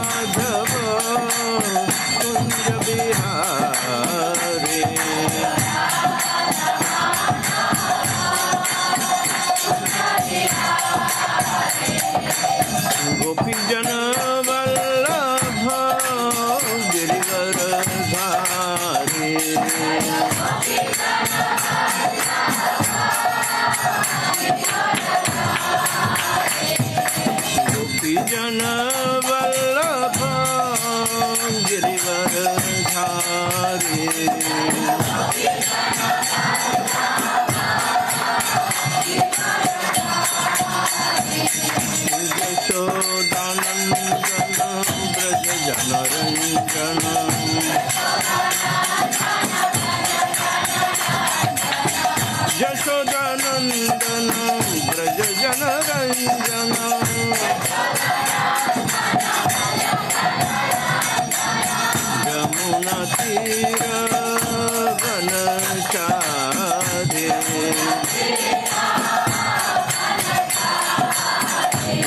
माधव कुंज बिहारी। गोपी जन वल्लभ गिरिवर धारी। गोपी जन वल्लभ गिरिवर धारी। यशोदानंदन ब्रज जनरंजन। यशोदानंदन ब्रज जनरंजन। यमुना तीर वनचारी।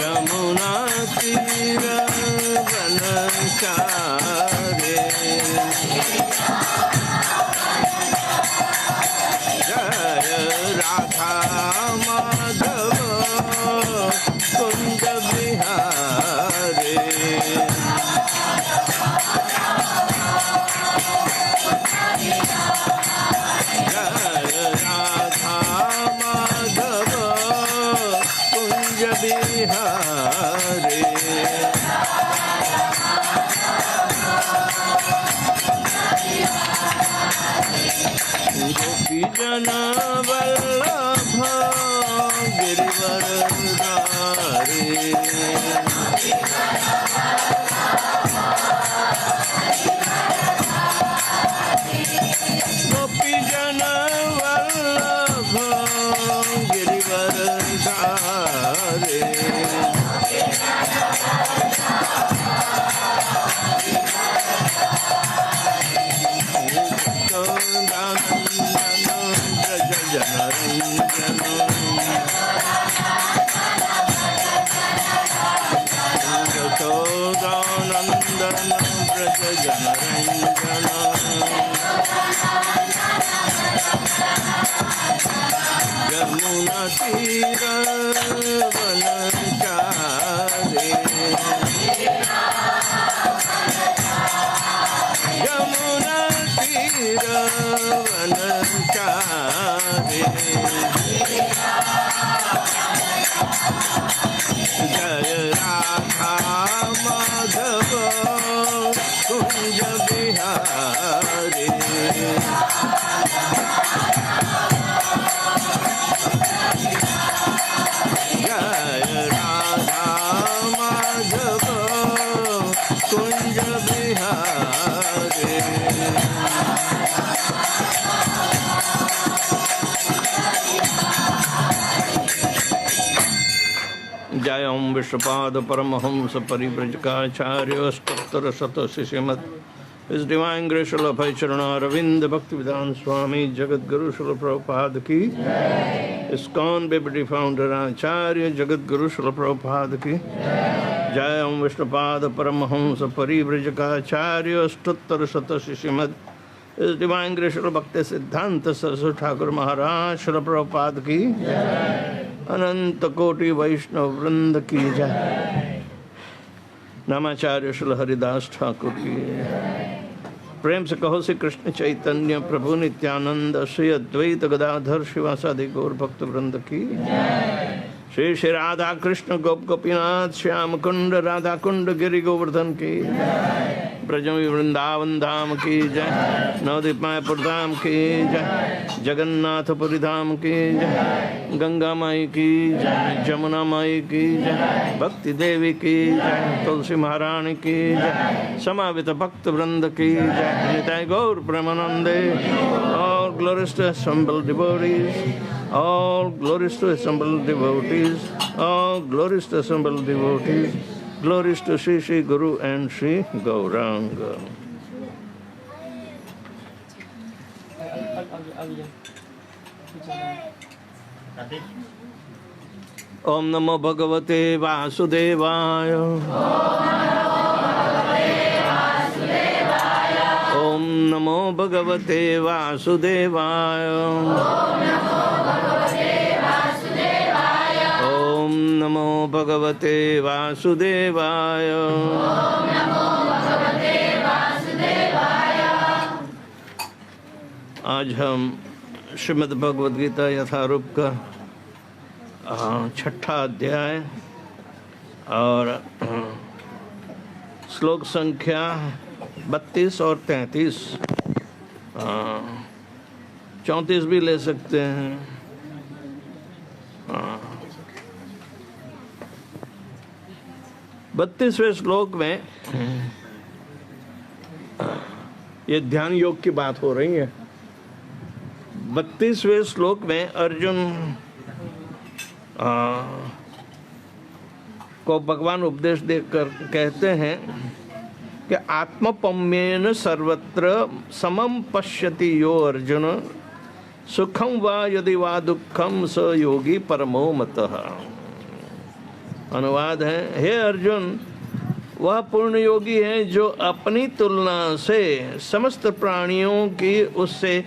यमुना तीर वनचारी। जय राधा माधव कुंज बिहारी। जय राधा माधव कुंज बिहारी। गोपी जन वल्लभ गिरिवर धारी। गोपी जन वल्लभ गिरिवर धारी। ब्रज जनरंजन। यशोदानंदन ब्रज जनरंजन। यमुना तीर वनचारी। यमुना तीर वनचारी। जय राधा माधव कुंज बिहारी। जय राधा माधव कुंज बिहारी। जय ओम विश्वपाद परमहंस परिव्रजकाचार्य अष्टोत्तर शत शिष्यमत His Divine Grace Srila Bhai Charana Arvind Bhaktivedanta Swami Jagat Guru Srila Prabhupada ki ISKCON Deputy Founder Acharya Jagat Guru Srila Prabhupada ki Jai Om Vishnupada Paramahamsa Parivrajakaacharya Astottar Sata Shishimad His Divine Grace Srila Bhakti Siddhanta Saraswati Thakur Maharaj Srila Prabhupada ki Ananta Koti Vaishnav Vrinda ki Jai नामाचार्य Shri Haridas Thakur की प्रेम से कहो श्री कृष्ण चैतन्य प्रभु नित्यानंद श्री अद्वैत गदाधर शिवासादि गौर भक्त वृंद की श्री श्री राधा कृष्ण गोप गोपीनाथ श्याम कुंड राधा कुंड गिरि गोवर्धन की ब्रजमी वृंदावन धाम की जय नवदीप मायापुर धाम की जय जगन्नाथपुरी धाम की जय गंगा माई की जय जमुना माई की जय भक्ति देवी की जय तुलसी महारानी की जय समावित भक्त वृंद की जय निताय गौर प्रेमानंदे all glories to assembled devotees all glories to assembled devotees all glories to assembled devotees glories to Shri Shri Guru and Shri Gauranga. Om Namo Bhagavate Vasudevaya. भगवते वासुदेवाय। ओम नमो भगवते वासुदेवाय। आज हम श्रीमद् भगवद गीता यथारूप का छठा अध्याय और श्लोक संख्या 32 और 33, 34 भी ले सकते हैं। 32वें श्लोक में ये ध्यान योग की बात हो रही है। 32वें श्लोक में अर्जुन को भगवान उपदेश देकर कहते हैं कि आत्मपम्येन सर्वत्र समम पश्यति यो अर्जुन, सुखम वा यदि वा दुखम स योगी परमो मतः। अनुवाद है, हे अर्जुन, वह पूर्ण योगी है जो अपनी तुलना से समस्त प्राणियों की उससे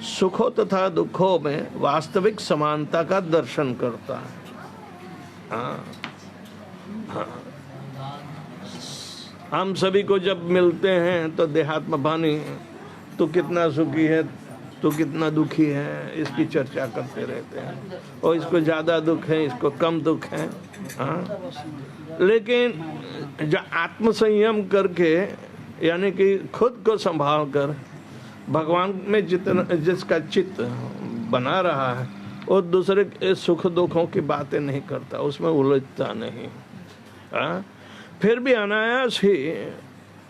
सुखों तथा दुखों में वास्तविक समानता का दर्शन करता है। हम सभी को जब मिलते हैं तो देहात्म भानी, तू कितना सुखी है, तू कितना दुखी है, इसकी चर्चा करते रहते हैं। और इसको ज़्यादा दुख है, इसको कम दुख है। लेकिन जो आत्म संयम करके, यानी कि खुद को संभाल कर भगवान में जिसका चित्त बना रहा है, और दूसरे के सुख दुखों की बातें नहीं करता, उसमें उलझता नहीं। फिर भी अनायास ही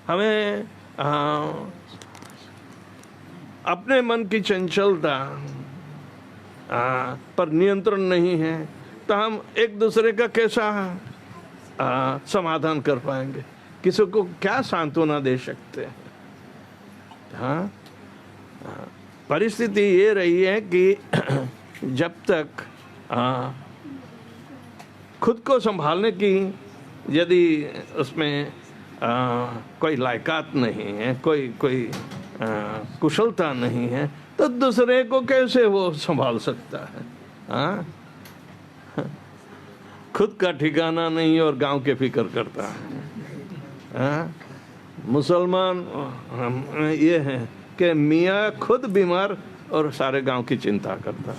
हमें अपने मन की चंचलता पर नियंत्रण नहीं है, तो हम एक दूसरे का कैसा समाधान कर पाएंगे? किसी को क्या सांत्वना दे सकते हैं? हाँ, परिस्थिति ये रही है कि जब तक खुद को संभालने की यदि उसमें कोई लायकात नहीं है, कोई कुशलता नहीं है, तो दूसरे को कैसे वो संभाल सकता है? खुद का ठिकाना नहीं और गांव के फिक्र करता है। मुसलमान ये है कि मियाँ खुद बीमार और सारे गांव की चिंता करता है।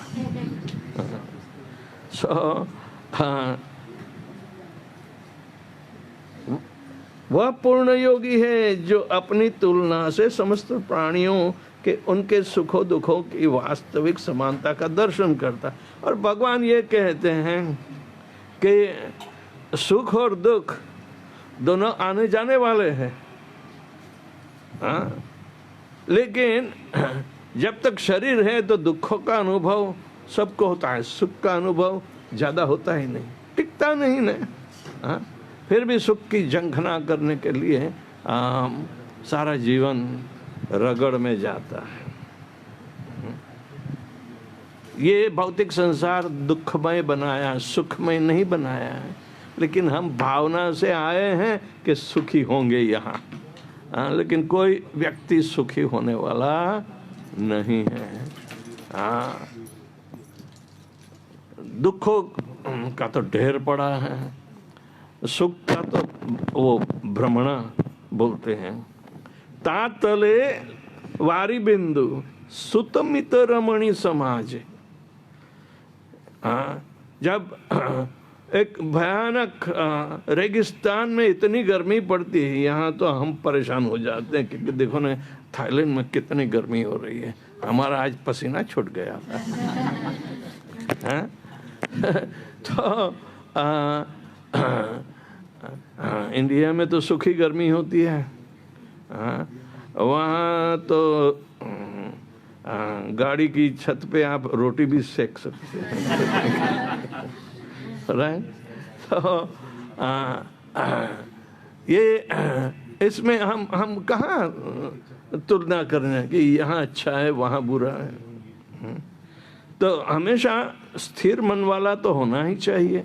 वह पूर्ण योगी है जो अपनी तुलना से समस्त प्राणियों के उनके सुखों दुखों की वास्तविक समानता का दर्शन करता। और भगवान ये कहते हैं कि सुख और दुख दोनों आने जाने वाले हैं। लेकिन जब तक शरीर है तो दुखों का अनुभव सबको होता है, सुख का अनुभव ज़्यादा होता ही नहीं, टिकता नहीं ना। फिर भी सुख की झंखना करने के लिए सारा जीवन रगड़ में जाता है। ये भौतिक संसार दुखमय बनाया, सुखमय नहीं बनाया है, लेकिन हम भावना से आए हैं कि सुखी होंगे यहाँ। लेकिन कोई व्यक्ति सुखी होने वाला नहीं है। दुखों का तो ढेर पड़ा है, सुख का तो वो भ्रमणा बोलते हैं। तातले वारी बिंदु सुतमित रमणी समाज। जब एक भयानक रेगिस्तान में इतनी गर्मी पड़ती है, यहाँ तो हम परेशान हो जाते हैं क्योंकि देखो ना थाईलैंड में कितनी गर्मी हो रही है। हमारा आज पसीना छूट गया था। तो इंडिया में तो सूखी गर्मी होती है, वहाँ तो गाड़ी की छत पे आप रोटी भी सेक सकते हैं। राइट? तो ये इसमें हम कहाँ तुलना करना कि यहाँ अच्छा है वहाँ बुरा है। तो हमेशा स्थिर मन वाला तो होना ही चाहिए।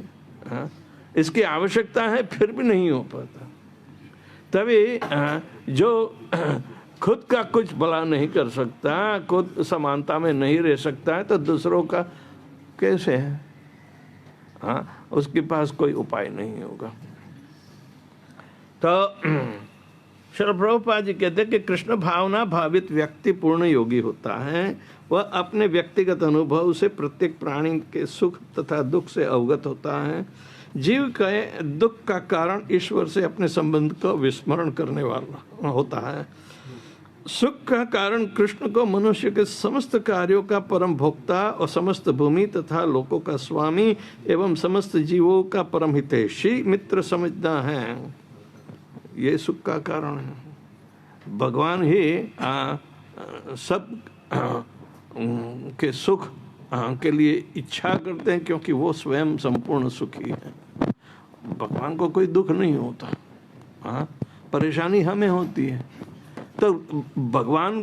इसकी आवश्यकता है, फिर भी नहीं हो पाता। तभी जो खुद का कुछ भला नहीं कर सकता, खुद समानता में नहीं रह सकता है, तो दूसरों का कैसे है? हाँ, उसके पास कोई उपाय नहीं होगा। तो श्री प्रभुपाद जी कहते हैं कि कृष्ण भावना भावित व्यक्ति पूर्ण योगी होता है। वह अपने व्यक्तिगत अनुभव से प्रत्येक प्राणी के सुख तथा दुख से अवगत होता है। जीव के दुख का कारण ईश्वर से अपने संबंध को विस्मरण करने वाला होता है। सुख का कारण कृष्ण को मनुष्य के समस्त कार्यों का परम भोक्ता और समस्त भूमि तथा लोकों का स्वामी एवं समस्त जीवों का परम हितैषी मित्र समझना है। ये सुख का कारण है। भगवान ही सब के सुख के लिए इच्छा करते हैं, क्योंकि वो स्वयं संपूर्ण सुखी है। भगवान को कोई दुख नहीं होता, परेशानी हमें होती है। तो भगवान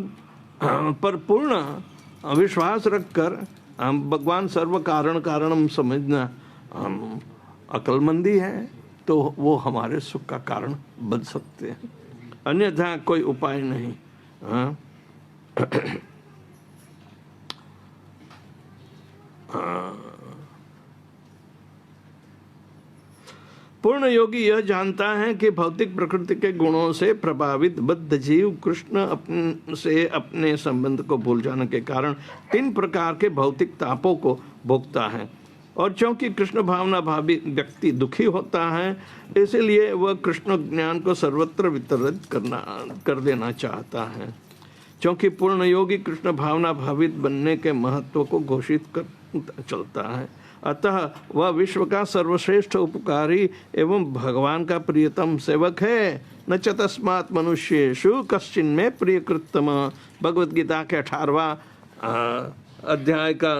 पर पूर्ण विश्वास रखकर भगवान सर्व कारण कारणम समझना अक्लमंदी है, तो वो हमारे सुख का कारण बन सकते हैं, अन्यथा कोई उपाय नहीं। पूर्ण योगी यह जानता है कि भौतिक प्रकृति के गुणों से प्रभावित बद्ध जीव कृष्ण से अपने संबंध को भूल जाने के कारण 3 प्रकार के भौतिक तापों को भोगता है। और क्योंकि कृष्ण भावना भावी व्यक्ति दुखी होता है, इसलिए वह कृष्ण ज्ञान को सर्वत्र वितरित कर देना चाहता है। क्योंकि पूर्ण योगी कृष्ण भावना भावित बनने के महत्व को घोषित कर चलता है, अतः वह विश्व का सर्वश्रेष्ठ उपकारी एवं भगवान का प्रियतम सेवक है। न च तस्मात् मनुष्येषु कश्चिन में प्रियकृतम। भगवद गीता के 18वां अध्याय का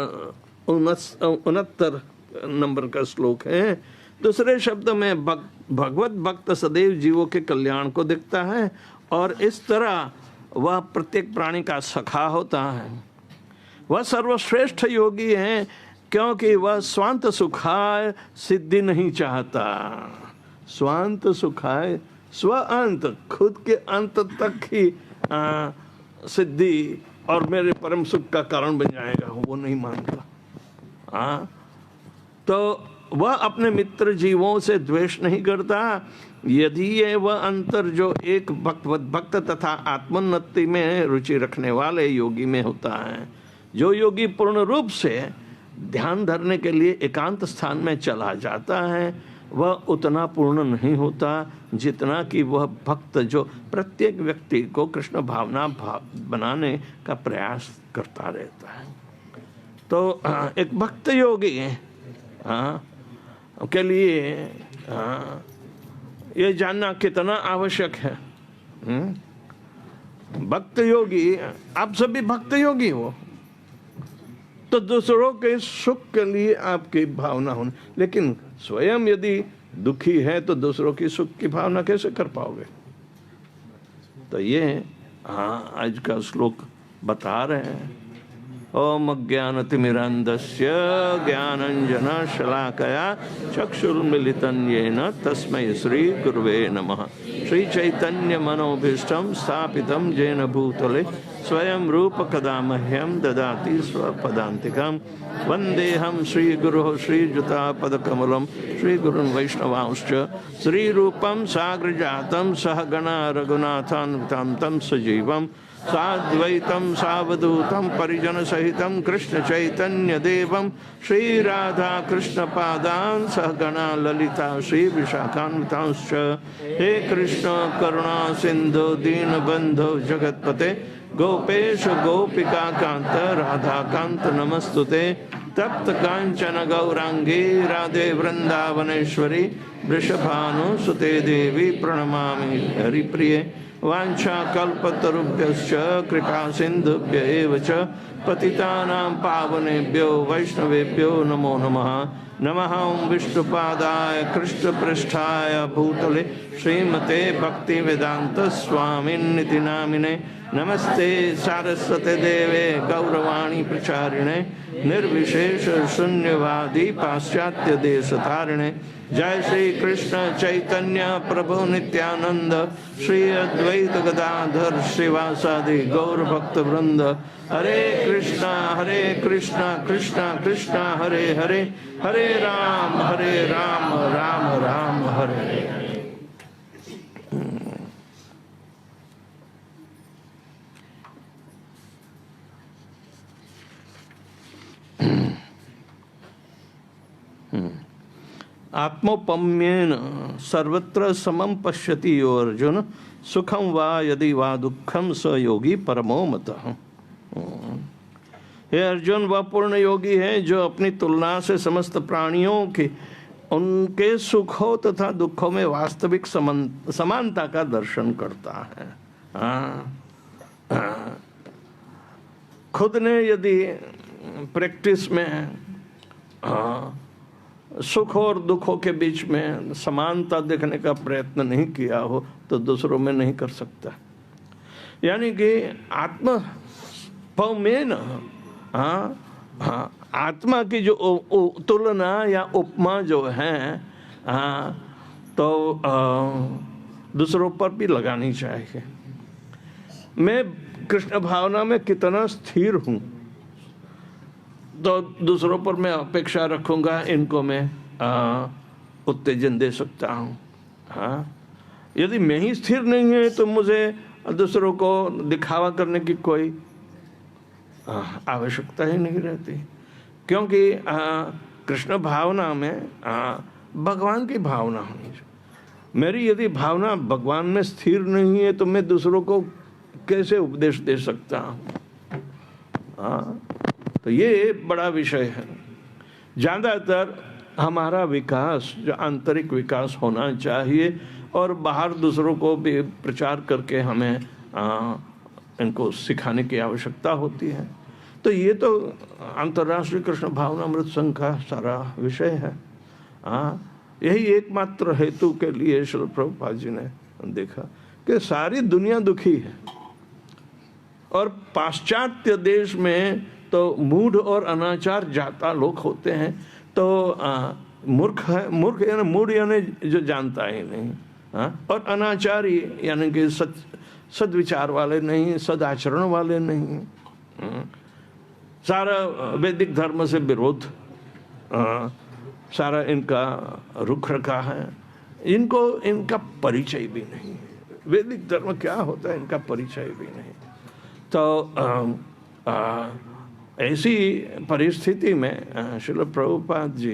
69 नंबर का श्लोक है। दूसरे शब्द में भगवत भक्त सदैव जीवों के कल्याण को देखता है और इस तरह वह प्रत्येक प्राणी का सखा होता है। वह सर्वश्रेष्ठ योगी है, क्योंकि वह स्वांत सुखाय सिद्धि नहीं चाहता। स्वांत सुखाय स्व अंत, खुद के अंत तक ही सिद्धि और मेरे परम सुख का कारण बन जाएगा, वो नहीं मानता। तो वह अपने मित्र जीवों से द्वेष नहीं करता। यदि ये वह अंतर जो एक भक्त तथा आत्मोन्नति में रुचि रखने वाले योगी में होता है, जो योगी पूर्ण रूप से ध्यान धरने के लिए एकांत स्थान में चला जाता है, वह उतना पूर्ण नहीं होता जितना कि वह भक्त जो प्रत्येक व्यक्ति को कृष्ण भावना बनाने का प्रयास करता रहता है। तो एक भक्त योगी के लिए ये जानना कितना आवश्यक है। भक्त योगी, आप सभी भक्त योगी हो, तो दूसरों के सुख के लिए आपकी भावना होनी, लेकिन स्वयं यदि दुखी है तो दूसरों की सुख की भावना कैसे कर पाओगे? तो ये आज का श्लोक बता रहे हैं। ओम अज्ञानतिमिरान्धस्य ज्ञानाञ्जनशलाकया चक्षुर्मिलितं येन तस्मै श्री गुरुवे नमः। श्री चैतन्य मनोभीष्टं स्थापितं येन भूतले स्वयं रूप कदा मह्यं ददाति स्वपदान्तिकं। वन्देऽहं श्रीगुरुः श्रीयुतापदकमलं श्रीगुरुन् वैष्णवांश्च श्रीरूपं साग्रजातं सहगणा रघुनाथान्वितं तं सजीवं साद्वैतं सावधूतं परिजन सहितं कृष्ण चैतन्य देवं श्री राधा कृष्ण पादान् सहगणा ललिता श्री विशाखान्वितांश्च। हे कृष्ण करुणा सिंधु दीनबंधो जगत्पते गोपेश गोपिका कांत राधा कांत नमस्तुते। तप्त कांचन गौरांगी राधे वृंदावनेश्वरी वृषभानुसुते देवी प्रणमामि हरिप्रिये। वाञ्छाकल्पतरुभ्यश्च कृपा सिन्धुभ्य एव च पतितानां पावनेभ्यो वैष्णवेभ्यो नमो नमः। नमः ओं विष्णुपादाय कृष्णपृष्ठाय भूतले श्रीमते भक्तिवेदांत स्वामिन्निति नामिने। नमस्ते सारस्वते देवे गौरवाणी प्रचारिणे निर्विशेष शून्यवादी पाश्चात्य देशतारिणे। जय श्री कृष्ण चैतन्य प्रभु नित्यानंद, श्री अद्वैत गदाधर श्रीवासादि गौर भक्त वृंद। हरे कृष्णा कृष्णा कृष्णा हरे हरे, हरे राम राम राम हरे हरे। आत्मोपम्येन सर्वत्र समं पश्यति यो अर्जुन, सुखम वा यदि वा दुखम स योगी परमो मतः। हे अर्जुन, वह पूर्ण योगी है जो अपनी तुलना से समस्त प्राणियों के उनके सुखों तथा दुखों में वास्तविक समानता का दर्शन करता है। खुद ने यदि प्रैक्टिस में सुख और दुखों के बीच में समानता देखने का प्रयत्न नहीं किया हो तो दूसरों में नहीं कर सकता। यानी कि आत्मपमेन, आत्मा की जो तुलना या उपमा जो है तो दूसरों पर भी लगानी चाहिए। मैं कृष्ण भावना में कितना स्थिर हूँ तो दूसरों पर मैं अपेक्षा रखूंगा, इनको मैं उत्तेजन दे सकता हूँ। हाँ, यदि मैं ही स्थिर नहीं है तो मुझे दूसरों को दिखावा करने की कोई आवश्यकता ही नहीं रहती, क्योंकि कृष्ण भावना में भगवान की भावना होनी चाहिए। मेरी यदि भावना भगवान में स्थिर नहीं है तो मैं दूसरों को कैसे उपदेश दे सकता हूँ? तो ये बड़ा विषय है। ज़्यादातर हमारा विकास जो आंतरिक विकास होना चाहिए और बाहर दूसरों को भी प्रचार करके हमें इनको सिखाने की आवश्यकता होती है। तो ये तो अंतर्राष्ट्रीय कृष्ण भावनामृत संघ का सारा विषय है। यही एकमात्र हेतु के लिए श्रील प्रभुपाद जी ने देखा कि सारी दुनिया दुखी है और पाश्चात्य देश में तो मूढ़ और अनाचार जाता लोग होते हैं, तो मूर्ख है, मूर्ख यानी मूढ़ यानी जो जानता ही नहीं, और अनाचारी यानी कि सद्विचार वाले नहीं, सदाचरण वाले नहीं, सारा वैदिक धर्म से विरोध सारा इनका रुख रखा है। इनको इनका परिचय भी नहीं, वैदिक धर्म क्या होता है इनका परिचय भी नहीं। तो ऐसी परिस्थिति में श्रील प्रभुपाद जी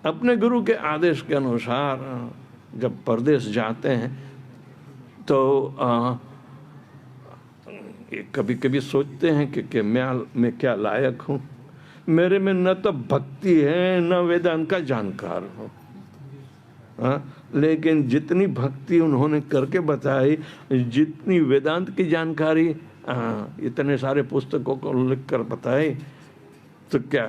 अपने गुरु के आदेश के अनुसार जब परदेश जाते हैं तो कभी कभी सोचते हैं कि मैं क्या लायक हूँ, मेरे में न तो भक्ति है न वेदांत का जानकार हूँ। लेकिन जितनी भक्ति उन्होंने करके बताई, जितनी वेदांत की जानकारी इतने सारे पुस्तकों को लिख कर बताए, तो क्या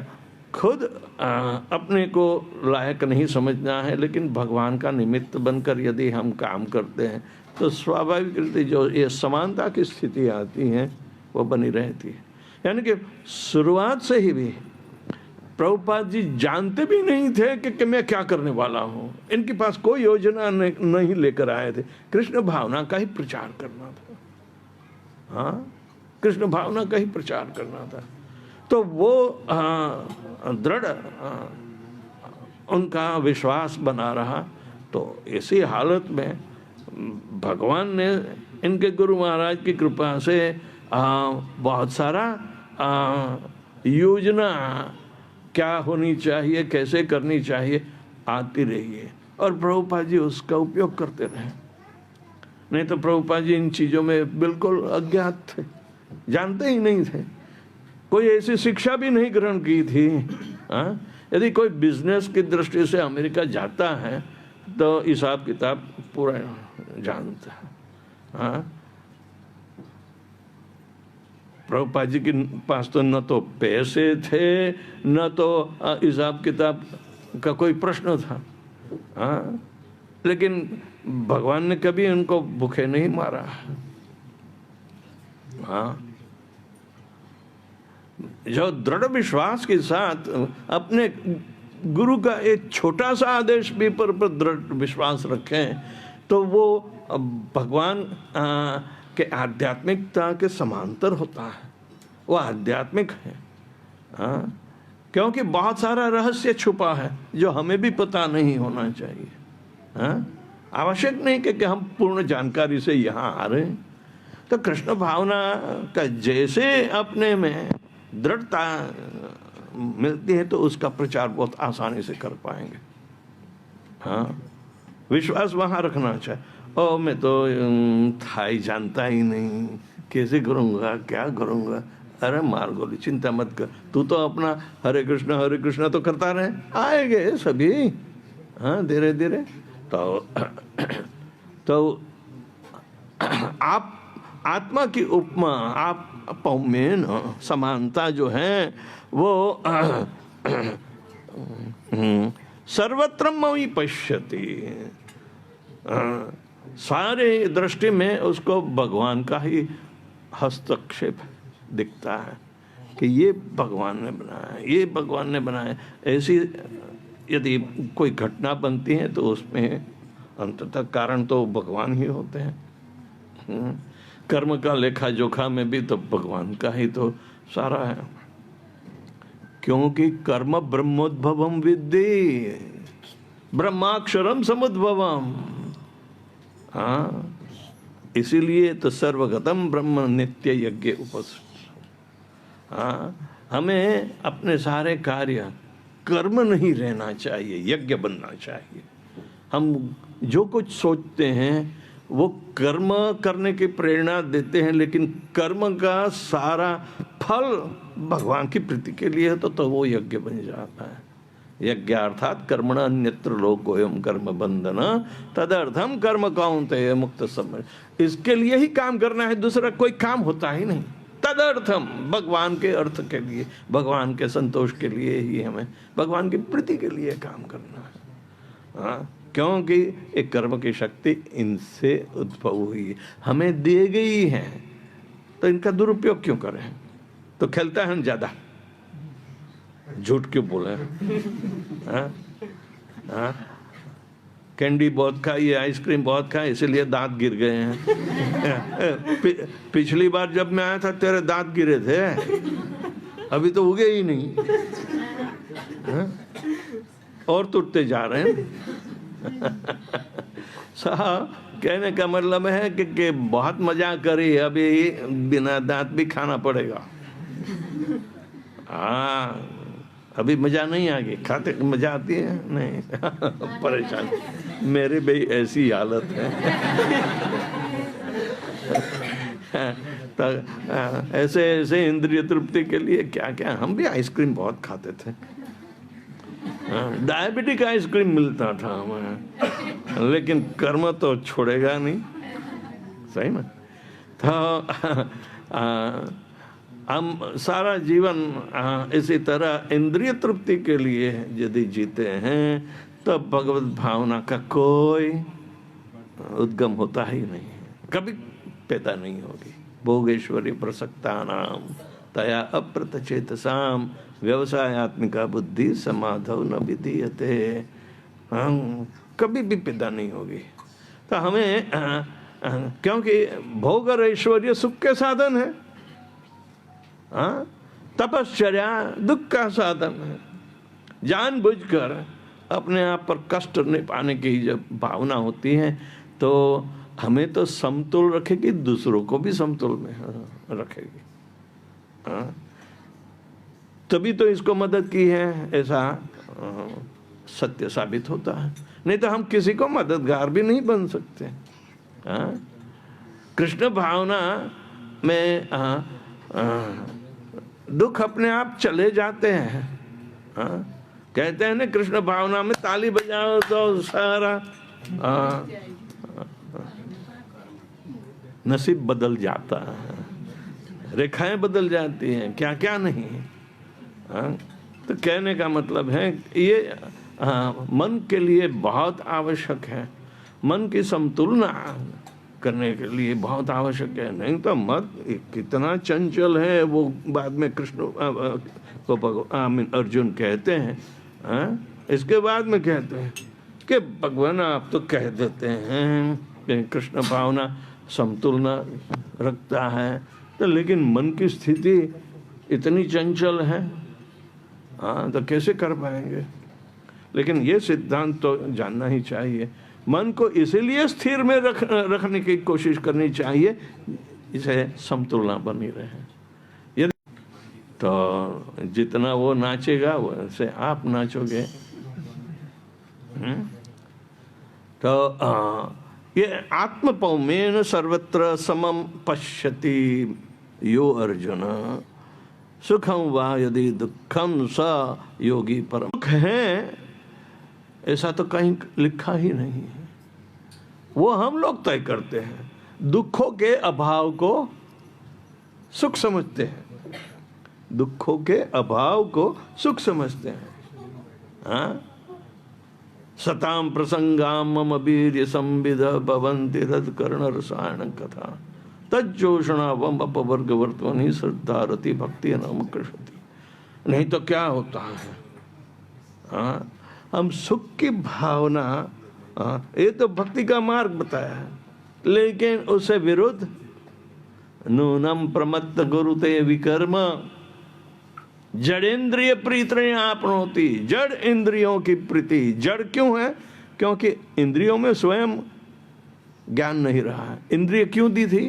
खुद अपने को लायक नहीं समझना है, लेकिन भगवान का निमित्त बनकर यदि हम काम करते हैं तो स्वाभाविक रीति जो ये समानता की स्थिति आती है वो बनी रहती है। यानी कि शुरुआत से ही भी प्रभुपाद जी जानते भी नहीं थे कि मैं क्या करने वाला हूँ। इनके पास कोई योजना नहीं लेकर आए थे, कृष्ण भावना का ही प्रचार करना था। हाँ, कृष्ण भावना का ही प्रचार करना था। तो वो दृढ़ उनका विश्वास बना रहा। तो ऐसी हालत में भगवान ने इनके गुरु महाराज की कृपा से बहुत सारा योजना क्या होनी चाहिए, कैसे करनी चाहिए आती रही है, और प्रभुपाद जी उसका उपयोग करते रहे। नहीं तो प्रभुपाद जी इन चीज़ों में बिल्कुल अज्ञात थे, जानते ही नहीं थे, कोई ऐसी शिक्षा भी नहीं ग्रहण की थी। यदि कोई बिजनेस की दृष्टि से अमेरिका जाता है तो हिसाब किताब पूरा जानता है। प्रभुपाद जी के पास तो न तो पैसे थे न तो हिसाब किताब का कोई प्रश्न था। लेकिन भगवान ने कभी उनको भूखे नहीं मारा। जो दृढ़ विश्वास के साथ अपने गुरु का एक छोटा सा आदेश भी पर दृढ़ विश्वास रखें तो वो भगवान के आध्यात्मिकता के समांतर होता है, वो आध्यात्मिक है। क्योंकि बहुत सारा रहस्य छुपा है जो हमें भी पता नहीं होना चाहिए। आवश्यक नहीं कि हम पूर्ण जानकारी से यहाँ आ रहे हैं। तो कृष्ण भावना का जैसे अपने में दृढ़ता मिलती है तो उसका प्रचार बहुत आसानी से कर पाएंगे। विश्वास वहाँ रखना चाहिए। ओ मैं तो थाई जानता ही नहीं, कैसे करूँगा, क्या करूँगा। अरे मार गोली, चिंता मत कर, तू तो अपना हरे कृष्णा तो करता रहे, आएंगे सभी धीरे धीरे। तो आप आत्मा की उपमा, आप में समानता जो है वो सर्वत्र मयि पश्यति, सारे दृष्टि में उसको भगवान का ही हस्तक्षेप दिखता है कि ये भगवान ने बनाया, ये भगवान ने बनाया। ऐसी यदि कोई घटना बनती है तो उसमें अंततः कारण तो भगवान ही होते हैं। कर्म का लेखा जोखा में भी तो भगवान का ही तो सारा है, क्योंकि कर्म ब्रह्मोद्भवम विद्धि ब्रह्माक्षरम समुद्भवम। इसीलिए तो सर्वगतम ब्रह्म नित्य यज्ञ उपस्थित। हमें अपने सारे कार्य कर्म नहीं रहना चाहिए, यज्ञ बनना चाहिए। हम जो कुछ सोचते हैं वो कर्म करने की प्रेरणा देते हैं, लेकिन कर्म का सारा फल भगवान की प्रीति के लिए है तो वो यज्ञ बन जाता है। यज्ञ अर्थात कर्मण अन्यत्र लोकोयम कर्म बंधन तदर्थम कर्म कौन्तेय मुक्त समय। इसके लिए ही काम करना है, दूसरा कोई काम होता ही नहीं। तदर्थम, भगवान के अर्थ के लिए, भगवान के संतोष के लिए ही हमें भगवान की प्रीति के लिए काम करना है। क्योंकि एक कर्म की शक्ति इनसे उद्भव हुई है, हमें दी गई है, तो इनका दुरुपयोग क्यों करें। तो खेलता है ज्यादा, झूठ क्यों बोले। कैंडी बहुत खाई, आइसक्रीम बहुत खाई, इसलिए दांत गिर गए हैं। पिछली बार जब मैं आया था तेरे दांत गिरे थे, अभी तो उगे ही नहीं, और टूटते जा रहे हैं। साहब कहने का मतलब है कि बहुत मजा करी, अभी बिना दांत भी खाना पड़ेगा। अभी मजा नहीं आ गई, खाते मजा आती है नहीं। परेशान, मेरी भी ऐसी हालत है। तो ऐसे ऐसे इंद्रिय तृप्ति के लिए क्या क्या, हम भी आइसक्रीम बहुत खाते थे। डायबिटिक आइसक्रीम मिलता था हमें, लेकिन कर्म तो छोड़ेगा नहीं, सही में। तो हम सारा जीवन इसी तरह इंद्रिय तृप्ति के लिए यदि जीते हैं तो भगवत भावना का कोई उद्गम होता ही नहीं, कभी पैदा नहीं होगी। भोगेश्वरी प्रसक्ता नाम तया अप्रतचेतसाम व्यवसायत्मिका बुद्धि समाधव न विधीयते, कभी भी पैदा नहीं होगी। तो हमें क्योंकि भोग और ऐश्वर्य सुख के साधन है, तपश्चर्या दुख का साधन है। जानबूझकर अपने आप पर कष्ट नहीं पाने की जब भावना होती है तो हमें तो समतुल रखेगी, दूसरों को भी समतुल में रखेगी। तभी तो इसको मदद की है, ऐसा सत्य साबित होता है। नहीं तो हम किसी को मददगार भी नहीं बन सकते। कृष्ण भावना में दुख अपने आप चले जाते हैं। कहते हैं ना, कृष्ण भावना में ताली बजाओ तो सारा नसीब बदल जाता है, रेखाएं बदल जाती हैं, क्या क्या नहीं। तो कहने का मतलब है ये मन के लिए बहुत आवश्यक है, मन की समतुलना करने के लिए बहुत आवश्यक है। नहीं तो मत कितना चंचल है वो बाद में कृष्ण को अर्जुन कहते हैं, इसके बाद में कहते हैं कि भगवान आप तो कह देते हैं कि कृष्ण भावना समतुलना रखता है, तो लेकिन मन की स्थिति इतनी चंचल है, हाँ, तो कैसे कर पाएंगे। लेकिन ये सिद्धांत तो जानना ही चाहिए, मन को इसीलिए स्थिर में रखने की कोशिश करनी चाहिए, इसे समतुलना बनी रहे। यदि तो जितना वो नाचेगा वैसे आप नाचोगे। तो ये आत्मपौमेन सर्वत्र समम पश्यति यो अर्जुन, सुखम वा यदि दुखम स योगी परम। दुख है ऐसा तो कहीं लिखा ही नहीं है, वो हम लोग तय करते हैं। दुखों के अभाव को सुख समझते हैं, दुखों के अभाव को सुख समझते हैं। हाँ, सताम प्रसंगाम मम वीर्य संविद भवन्ति तत्कर्ण रसायन कथा तज्जोषणावम अपवर्ग वर्तमनि श्रद्धा रति भक्ति नाम कृषति। नहीं तो क्या होता है, हाँ, हम सुख की भावना, ये तो भक्ति का मार्ग बताया है, लेकिन उससे विरुद्ध नूनम प्रमत्त गुरुते विकर्म जड़ेंद्रिय प्रीति आपनोति। जड़ इंद्रियों की प्रीति, जड़ क्यों है? क्योंकि इंद्रियों में स्वयं ज्ञान नहीं रहा है। इंद्रिय क्यों दी थी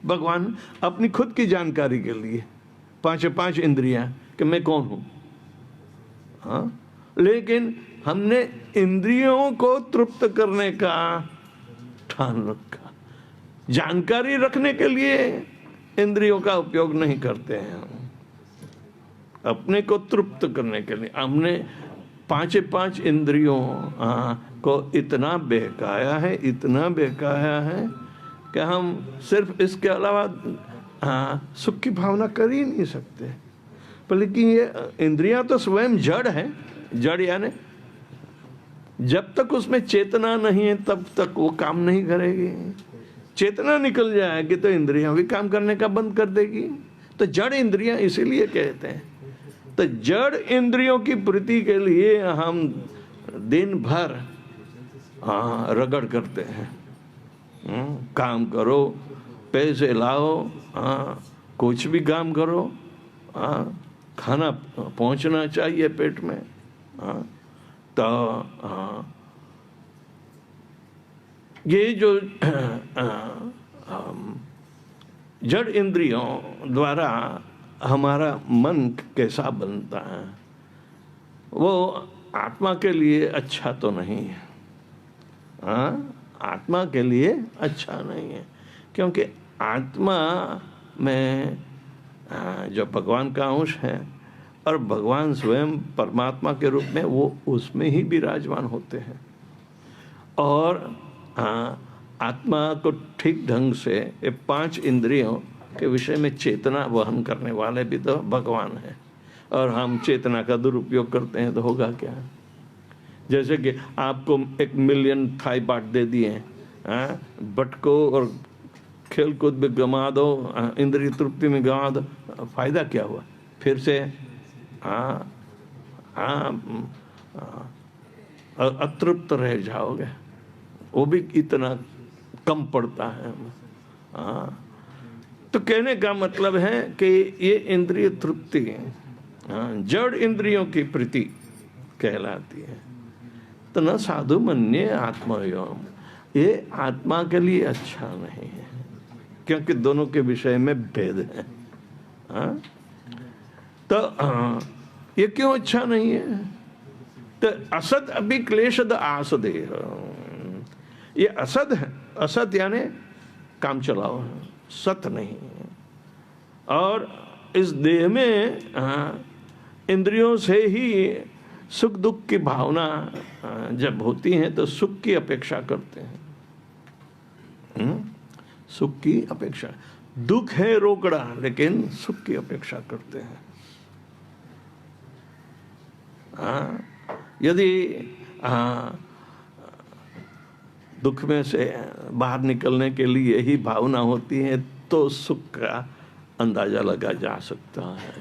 भगवान? अपनी खुद की जानकारी के लिए, पांच इंद्रियां कि मैं कौन हूं। हाँ, लेकिन हमने इंद्रियों को तृप्त करने का ठान रखा, जानकारी रखने के लिए इंद्रियों का उपयोग नहीं करते हैं। अपने को तृप्त करने के लिए हमने पांच इंद्रियों को इतना बहकाया है, इतना बहकाया है कि हम सिर्फ इसके अलावा सुख की भावना कर ही नहीं सकते। पर लेकिन ये इंद्रियां तो स्वयं जड़ है। जड़ यानी जब तक उसमें चेतना नहीं है तब तक वो काम नहीं करेगी। चेतना निकल जाएगी तो इंद्रियां भी काम करने का बंद कर देगी। तो जड़ इंद्रियां इसीलिए कहते हैं। तो जड़ इंद्रियों की प्रीति के लिए हम दिन भर रगड़ करते हैं। काम करो, पैसे लाओ, कुछ भी काम करो, खाना पहुंचना चाहिए पेट में। तो ये जो जड़ इंद्रियों द्वारा हमारा मन कैसा बनता है, वो आत्मा के लिए अच्छा तो नहीं है। आत्मा के लिए अच्छा नहीं है, क्योंकि आत्मा में जो भगवान का अंश है और भगवान स्वयं परमात्मा के रूप में वो उसमें ही विराजमान होते हैं। और आत्मा को ठीक ढंग से ये पांच इंद्रियों के विषय में चेतना वहन करने वाले भी तो भगवान है। और हम चेतना का दुरुपयोग करते हैं तो होगा क्या? जैसे कि आपको 1 मिलियन थाई बाट दे दिए, बटको और खेल कूद में गंवा दो, इंद्रिय तृप्ति में गंवा दो, फायदा क्या हुआ? फिर से अतृप्त रह जाओगे। वो भी इतना कम पड़ता है। तो कहने का मतलब है कि ये इंद्रिय तृप्ति जड़ इंद्रियों की प्रीति कहलाती है। तो न साधु मन्ये आत्मयोम, ये आत्मा के लिए अच्छा नहीं है, क्योंकि दोनों के विषय में भेद है। तो ये क्यों अच्छा नहीं है? तो असत अभी क्लेशद आसदे, ये असत है। असत यानी काम चलाओ है, सत नहीं। और इस देह में इंद्रियों से ही सुख दुख की भावना जब होती है तो सुख की अपेक्षा करते हैं। सुख की अपेक्षा, दुख है रोकड़ा लेकिन सुख की अपेक्षा करते हैं। यदि दुख में से बाहर निकलने के लिए ही भावना होती है तो सुख का अंदाजा लगा जा सकता है,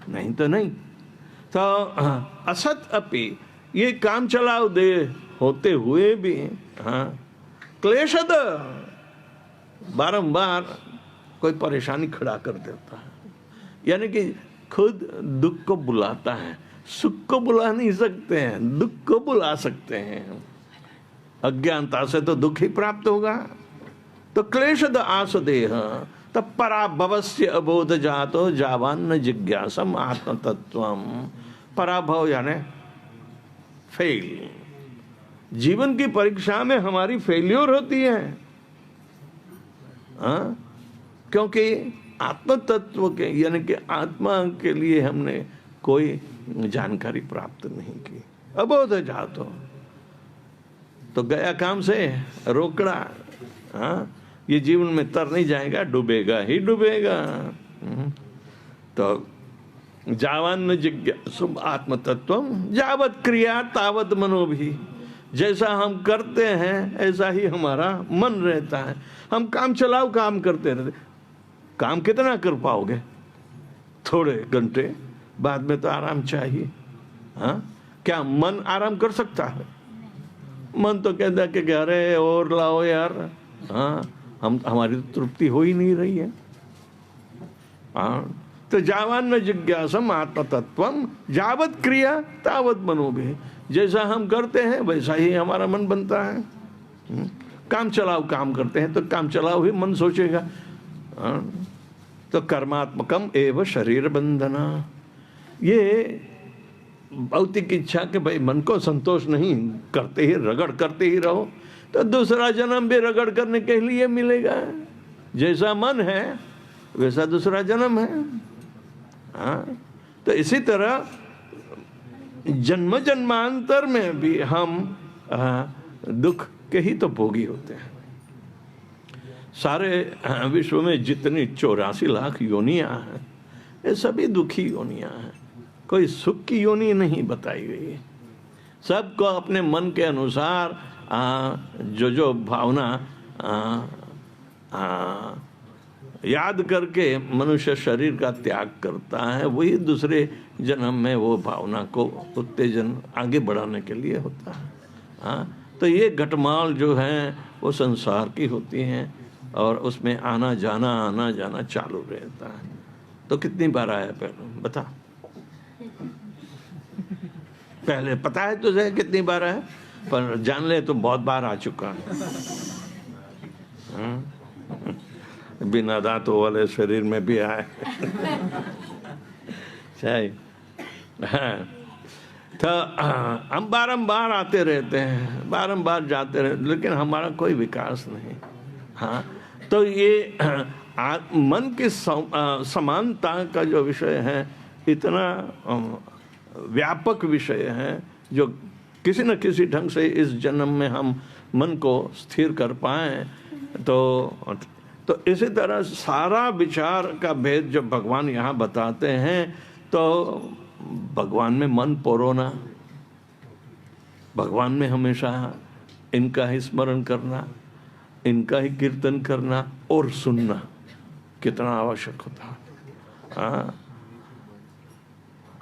नहीं तो नहीं। तो असत अपि, ये काम चलाओ दे होते हुए भी, हाँ, क्लेशद, बारंबार कोई परेशानी खड़ा कर देता है। यानी कि खुद दुख को बुलाता है, सुख को बुला नहीं सकते हैं, दुख को बुला सकते हैं। अज्ञानता से तो दुख ही प्राप्त होगा। तो क्लेशद आस देह तब पराभवस्य अबोध जातो जावान्न जिज्ञासम आत्म तत्वम। पराभव यानी फेल, जीवन की परीक्षा में हमारी फेल्योर होती है, हाँ? क्योंकि आत्म तत्व के यानी कि आत्मा के लिए हमने कोई जानकारी प्राप्त नहीं की। अबोध जातो तो गया काम से रोकड़ा, हाँ? ये जीवन में तर नहीं जाएगा, डूबेगा ही डूबेगा। तो जावान्न जिज्ञासु आत्म तत्वम जावत क्रिया तावत मनो भी। जैसा हम करते हैं ऐसा ही हमारा मन रहता है। हम काम चलाओ काम करते रहते, काम कितना कर पाओगे? थोड़े घंटे, बाद में तो आराम चाहिए, हाँ? क्या मन आराम कर सकता है? मन तो कहता है कि अरे और लाओ यार, हाँ, हमारी तो तृप्ति हो ही नहीं रही है, हाँ? तो जावान्न जिज्ञासम आत्म तत्वम जावत क्रिया तावत मनो भी। जैसा हम करते हैं वैसा ही हमारा मन बनता है। काम चलाओ काम करते हैं तो काम चलाओ ही मन सोचेगा, हाँ? तो कर्मात्मकम एव शरीर बंधना। ये भौतिक इच्छा के भाई मन को संतोष नहीं, करते ही रगड़ करते ही रहो, तो दूसरा जन्म भी रगड़ करने के लिए मिलेगा। जैसा मन है वैसा दूसरा जन्म है, हाँ? तो इसी तरह जन्म जन्मांतर में भी हम दुख के ही तो भोगी होते हैं। सारे विश्व में जितनी 84 लाख योनियां हैं, ये सभी दुखी योनियां हैं। कोई सुख की योनि नहीं बताई गई है। सबको अपने मन के अनुसार जो भावना याद करके मनुष्य शरीर का त्याग करता है, वही दूसरे जन्म में वो भावना को उत्तेजन आगे बढ़ाने के लिए होता है, हाँ? तो ये घटमाल जो है वो संसार की होती हैं और उसमें आना जाना चालू रहता है। तो कितनी बार आया पहले बता? पहले पता है तुझे कितनी बार आया? पर जान ले तो बहुत बार आ चुका है, हाँ? बिना दांतों वाले शरीर में भी आए सही, हाँ। तो हम बारंबार आते रहते हैं, बारंबार जाते रहते, लेकिन हमारा कोई विकास नहीं, हाँ? तो ये मन की समानता का जो विषय है इतना व्यापक विषय है, जो किसी न किसी ढंग से इस जन्म में हम मन को स्थिर कर पाए। तो इसी तरह सारा विचार का भेद जब भगवान यहाँ बताते हैं तो भगवान में मन परोना, भगवान में हमेशा इनका ही स्मरण करना, इनका ही कीर्तन करना और सुनना कितना आवश्यक होता है, हाँ?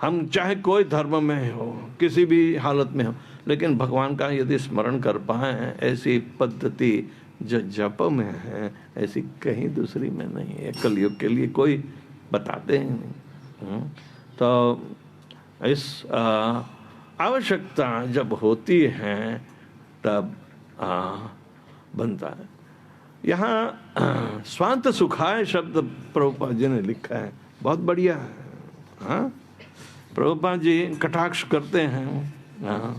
हम चाहे कोई धर्म में हो, किसी भी हालत में हो, लेकिन भगवान का यदि स्मरण कर पाए, ऐसी पद्धति जो जप में है ऐसी कहीं दूसरी में नहीं है, कलयुग के लिए कोई बताते हैं नहीं। तो इस आवश्यकता जब होती है तब बनता है। यहाँ स्वांत सुखाय शब्द प्रभुपाद जी ने लिखा है, बहुत बढ़िया है, हाँ? प्रभुपाद जी कटाक्ष करते हैं, हाँ?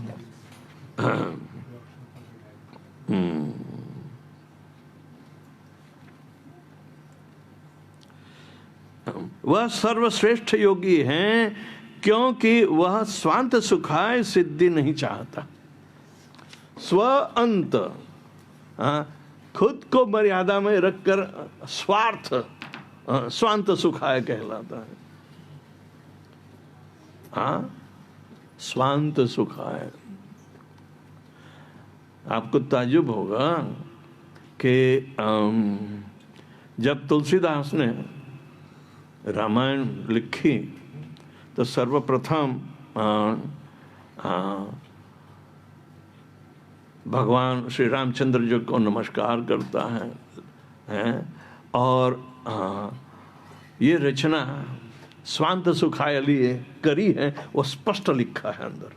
वह सर्वश्रेष्ठ योगी हैं क्योंकि वह स्वांत सुखाय सिद्धि नहीं चाहता। स्व अंत, खुद को मर्यादा में रखकर स्वार्थ स्वांत सुखाय कहलाता है, हाँ? स्वांत सुखाय। आपको ताज्जुब होगा कि जब तुलसीदास ने रामायण लिखी तो सर्वप्रथम भगवान श्री रामचंद्र जी को नमस्कार करता है और ये रचना स्वांत सुखाय लिए करी है, वो स्पष्ट लिखा है अंदर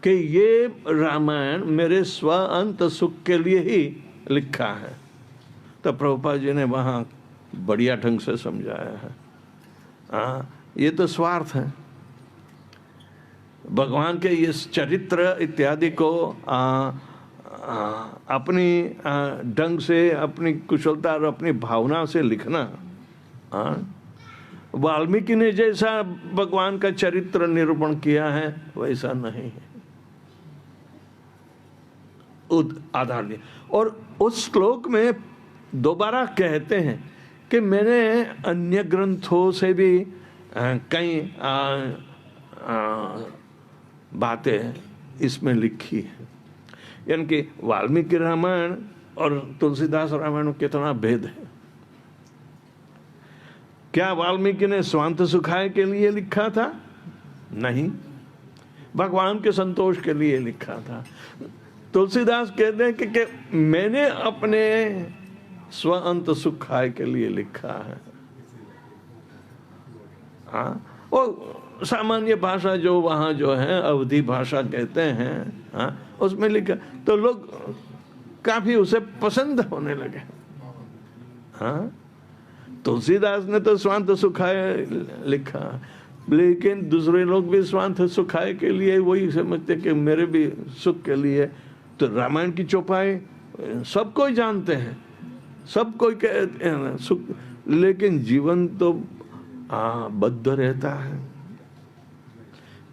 कि ये रामायण मेरे स्वांत सुख के लिए ही लिखा है। तो प्रभुपाद जी ने वहाँ बढ़िया ढंग से समझाया है। ये तो स्वार्थ है, भगवान के इस चरित्र इत्यादि को अपनी ढंग से, अपनी कुशलता और अपनी भावना से लिखना। वाल्मीकि ने जैसा भगवान का चरित्र निरूपण किया है वैसा नहीं है, आधार दिया। और उस श्लोक में दोबारा कहते हैं कि मैंने अन्य ग्रंथों से भी कई बातें इसमें लिखी है। यानी कि वाल्मीकि रामायण और तुलसीदास रामायण में कितना भेद है। क्या वाल्मीकि ने स्वांत सुखाय के लिए लिखा था? नहीं, भगवान के संतोष के लिए लिखा था। तुलसीदास कहते हैं कि मैंने अपने स्वांत सुखाय के लिए लिखा है। वो सामान्य भाषा जो वहाँ जो है अवधी भाषा कहते हैं, उसमें लिखा तो लोग काफी उसे पसंद होने लगे। तुलसीदास ने तो स्वांत सुखाय लिखा, लेकिन दूसरे लोग भी स्वांत सुखाय के लिए वही समझते कि मेरे भी सुख के लिए। तो रामायण की चौपाई सब कोई जानते हैं, सब कोई कहते हैं सुख, लेकिन जीवन तो बद्ध रहता है,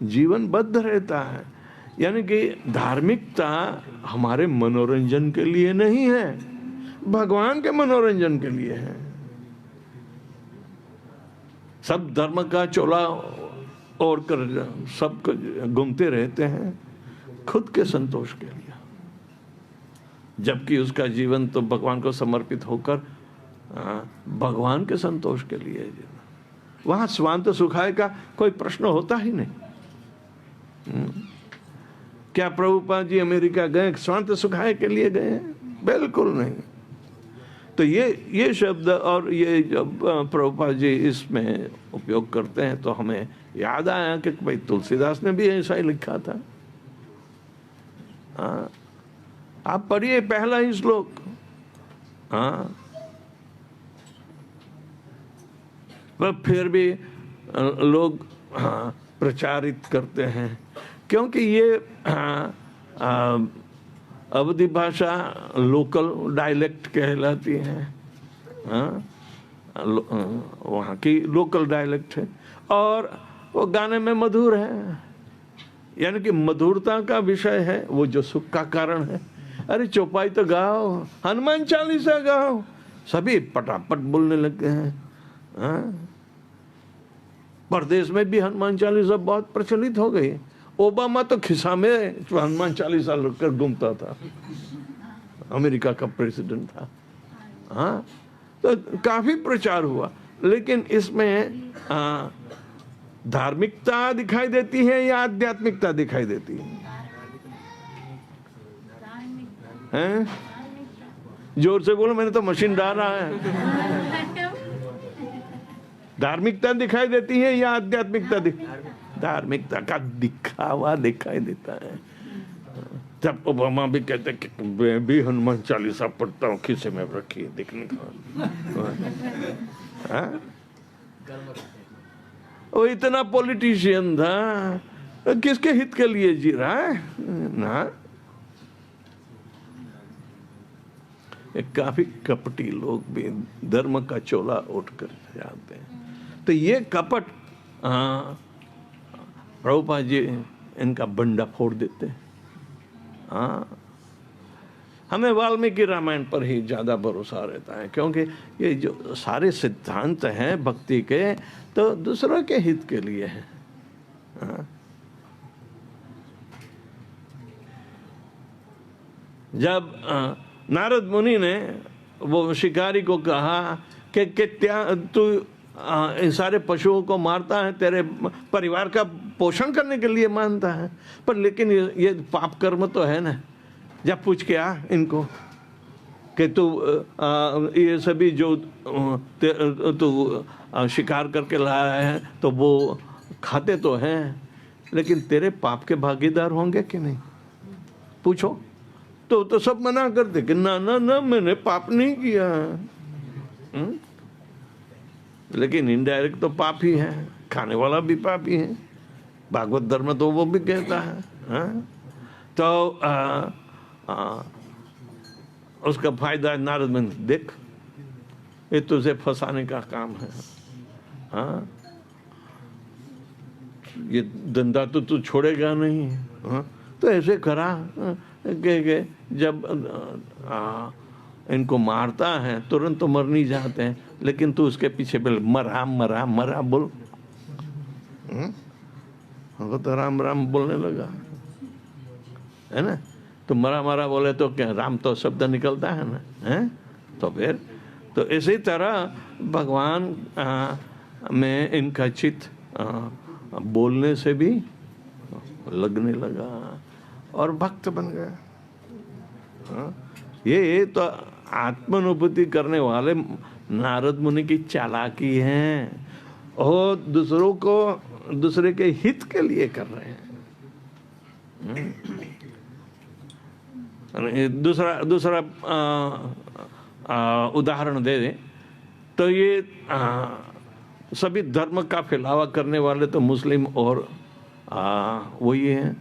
जीवन बद्ध रहता है। यानी कि धार्मिकता हमारे मनोरंजन के लिए नहीं है, भगवान के मनोरंजन के लिए है। सब धर्म का चोला ओढ़ कर सब घूमते रहते हैं खुद के संतोष के लिए, जबकि उसका जीवन तो भगवान को समर्पित होकर भगवान के संतोष के लिए जीना। वहां स्वांत सुखाय का कोई प्रश्न होता ही नहीं। क्या प्रभुपाद जी अमेरिका गए स्वांत सुखाय के लिए गए? बिल्कुल नहीं। तो ये शब्द और ये जब प्रभुपाद जी इसमें उपयोग करते हैं तो हमें याद आया कि भाई तुलसीदास ने भी ऐसा ही लिखा था। आप पढ़िए पहला ही श्लोक। पर फिर भी लोग प्रचारित करते हैं, क्योंकि ये अवधी भाषा लोकल डायलेक्ट कहलाती है। वहाँ की लोकल डायलेक्ट है और वो गाने में मधुर है, यानी कि मधुरता का विषय है, वो जो सुख का कारण है। अरे चौपाई तो गाओ, हनुमान चालीसा गाओ, सभी पटापट बोलने लग गए हैं। परदेश में भी हनुमान चालीसा बहुत प्रचलित हो गई। ओबामा तो खिसा में हनुमान चालीसा लेकर घूमता था, अमेरिका का प्रेसिडेंट था। तो काफी प्रचार हुआ, लेकिन इसमें धार्मिकता दिखाई देती है या आध्यात्मिकता दिखाई देती है? हैं? जोर से बोलो, मैंने तो मशीन डाल रहा है। धार्मिकता दिखाई देती है या आध्यात्मिकता? धार्मिकता का दिखावा दिखाई देता है। जब ओबामा भी कहते कि मैं भी हनुमान चालीसा पढ़ता हूँ, खिसे में रखी दिखने का। वो इतना पॉलिटिशियन था, किसके हित के लिए जी रहा है ना? काफी कपटी लोग भी धर्म का चोला उठ कर जाते हैं। तो ये कपट प्रभुपाद जी इनका बंडा फोड़ देते हैं। हमें वाल्मीकि रामायण पर ही ज्यादा भरोसा रहता है, क्योंकि ये जो सारे सिद्धांत हैं भक्ति के, तो दूसरों के हित के लिए हैं। जब नारद मुनि ने वो शिकारी को कहा कि क्या तू इन सारे पशुओं को मारता है, तेरे परिवार का पोषण करने के लिए मानता है, पर लेकिन ये पाप कर्म तो है ना। जब पूछ के आ इनको कि तू ये सभी जो तू शिकार करके लाया है तो वो खाते तो हैं, लेकिन तेरे पाप के भागीदार होंगे कि नहीं, पूछो। तो सब मना करते कि ना ना ना, मैंने पाप नहीं किया। लेकिन इनडायरेक्ट तो पाप ही है, खाने वाला भी पापी है। भागवत धर्म तो वो भी कहता है। तो उसका फायदा नारद में, देख ये तुझे फंसाने का काम है। हाँ, ये धंधा तो तू छोड़ेगा नहीं। हाँ, तो ऐसे करा कि जब इनको मारता है तुरंत तो मर नहीं जाते हैं, लेकिन तू उसके पीछे बोल मरा मरा मरा बोल। वो तो राम राम बोलने लगा, है ना। तो मरा मरा बोले तो क्या राम तो शब्द निकलता है ना, है। तो फिर तो इसी तरह भगवान में इनका चित्त बोलने से भी लगने लगा और भक्त बन गया। ये तो आत्मानुभूति करने वाले नारद मुनि की चालाकी है, और दूसरों को दूसरे के हित के लिए कर रहे हैं। दूसरा उदाहरण दे दें तो ये सभी धर्म का फैलावा करने वाले तो मुस्लिम और वही हैं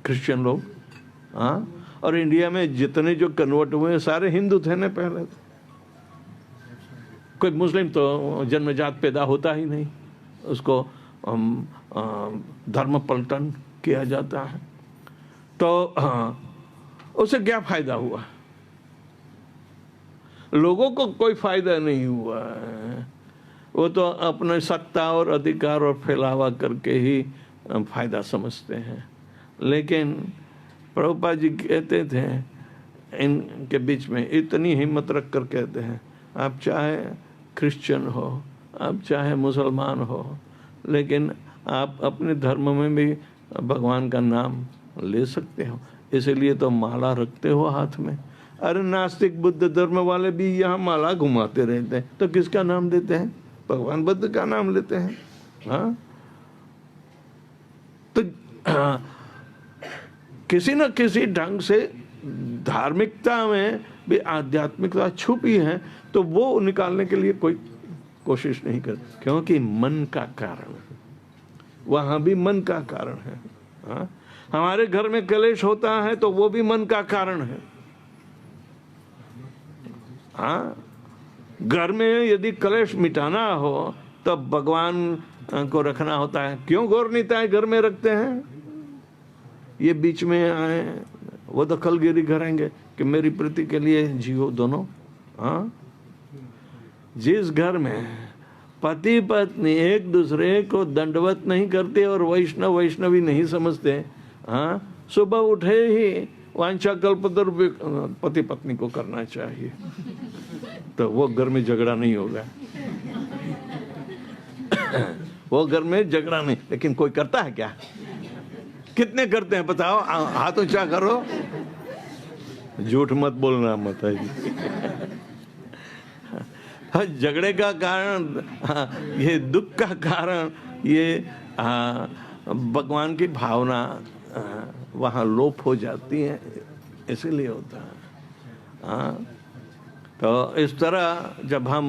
क्रिश्चियन लोग। और इंडिया में जितने जो कन्वर्ट हुए हैं सारे हिंदू थे ना पहले। कोई मुस्लिम तो जन्मजात पैदा होता ही नहीं, उसको धर्म पलटन किया जाता है। तो उसे क्या फायदा हुआ? लोगों को कोई फायदा नहीं हुआ है। वो तो अपने सत्ता और अधिकार और फैलावा करके ही फायदा समझते हैं। लेकिन प्रभुपाद जी कहते थे इनके बीच में इतनी हिम्मत रख कर कहते हैं, आप चाहे क्रिश्चियन हो, आप चाहे मुसलमान हो, लेकिन आप अपने धर्म में भी भगवान का नाम ले सकते हो। इसीलिए तो माला रखते हो हाथ में। अरे नास्तिक बुद्ध धर्म वाले भी यहाँ माला घुमाते रहते हैं, तो किसका नाम देते हैं? भगवान बुद्ध का नाम लेते हैं। हाँ, तो किसी न किसी ढंग से धार्मिकता में भी आध्यात्मिकता छुपी है, तो वो निकालने के लिए कोई कोशिश नहीं कर, क्योंकि मन का कारण, वहां भी मन का कारण है। हाँ? हमारे घर में कलेश होता है तो वो भी मन का कारण है। हाँ, घर में यदि कलेश मिटाना हो तो भगवान को रखना होता है। क्यों गौर निताय घर में रखते हैं? ये बीच में आए, वो दखलगिरी करेंगे कि मेरी प्रीति के लिए जियो दोनों। हाँ, जिस घर में पति पत्नी एक दूसरे को दंडवत नहीं करते और वैष्णव वैष्णवी नहीं समझते, हाँ, सुबह उठे ही वांछा कल्पतरु पति पत्नी को करना चाहिए, तो वो घर में झगड़ा नहीं होगा। वो घर में झगड़ा नहीं। लेकिन कोई करता है क्या? कितने करते हैं बताओ? हाथ ऊंचा करो। झूठ मत बोलना मत है। झगड़े का कारण, ये दुख का कारण, ये भगवान की भावना वहाँ लोप हो जाती है, इसीलिए होता है। तो इस तरह जब हम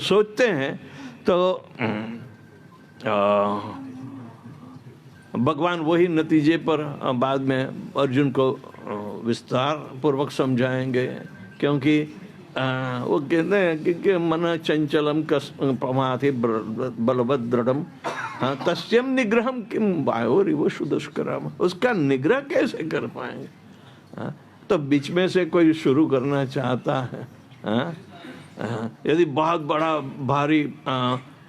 सोचते हैं तो भगवान वही नतीजे पर बाद में अर्जुन को विस्तार पूर्वक समझाएंगे, क्योंकि वो कहते हैं कि मन चंचलम प्रमाथि बलवद दृढ़म, हाँ, तस्यम निग्रहम किम वायोरिव सुदुष्करम। उसका निग्रह कैसे कर पाएंगे? हाँ, तो बीच में से कोई शुरू करना चाहता है, यदि बहुत बड़ा भारी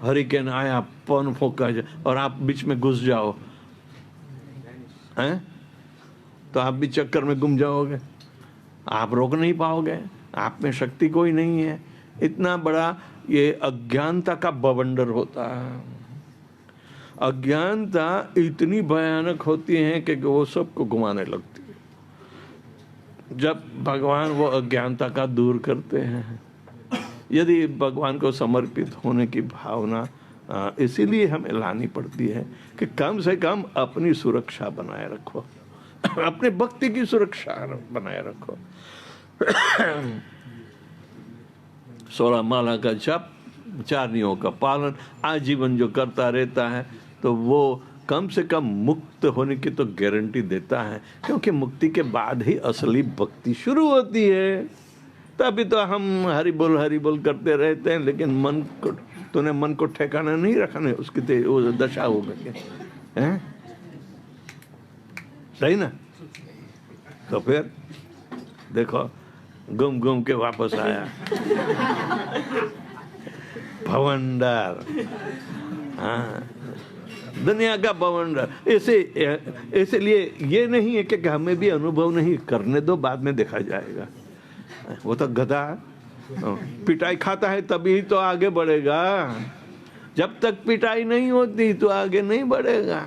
हरिकेन आया, पवन फूंका और आप बीच में घुस जाओ, हैं, तो आप भी चक्कर में गुम जाओगे। आप रोक नहीं पाओगे, आप में शक्ति कोई नहीं है। इतना बड़ा ये अज्ञानता का बवंडर होता है। अज्ञानता इतनी भयानक होती है कि वो सबको घुमाने लगती है। जब भगवान वो अज्ञानता का दूर करते हैं, यदि भगवान को समर्पित होने की भावना इसीलिए हमें लानी पड़ती है कि कम से कम अपनी सुरक्षा बनाए रखो, अपने भक्ति की सुरक्षा बनाए रखो। 16 माला का जप, 4 नियमों का पालन आजीवन जो करता रहता है तो वो कम से कम मुक्त होने की तो गारंटी देता है, क्योंकि मुक्ति के बाद ही असली भक्ति शुरू होती है। तभी तो हम हरि बोल करते रहते हैं, लेकिन तूने मन को ठिकाना नहीं रखा, उसकी वो दशा हो गई है। सही ना? तो फिर देखो घूम के वापस आया भवंडर। हाँ, दुनिया का भवंडर। इसलिए ये नहीं है कि हमें भी अनुभव नहीं करने दो, बाद में देखा जाएगा। वो तो गधा पिटाई खाता है तभी तो आगे बढ़ेगा, जब तक पिटाई नहीं होती तो आगे नहीं बढ़ेगा।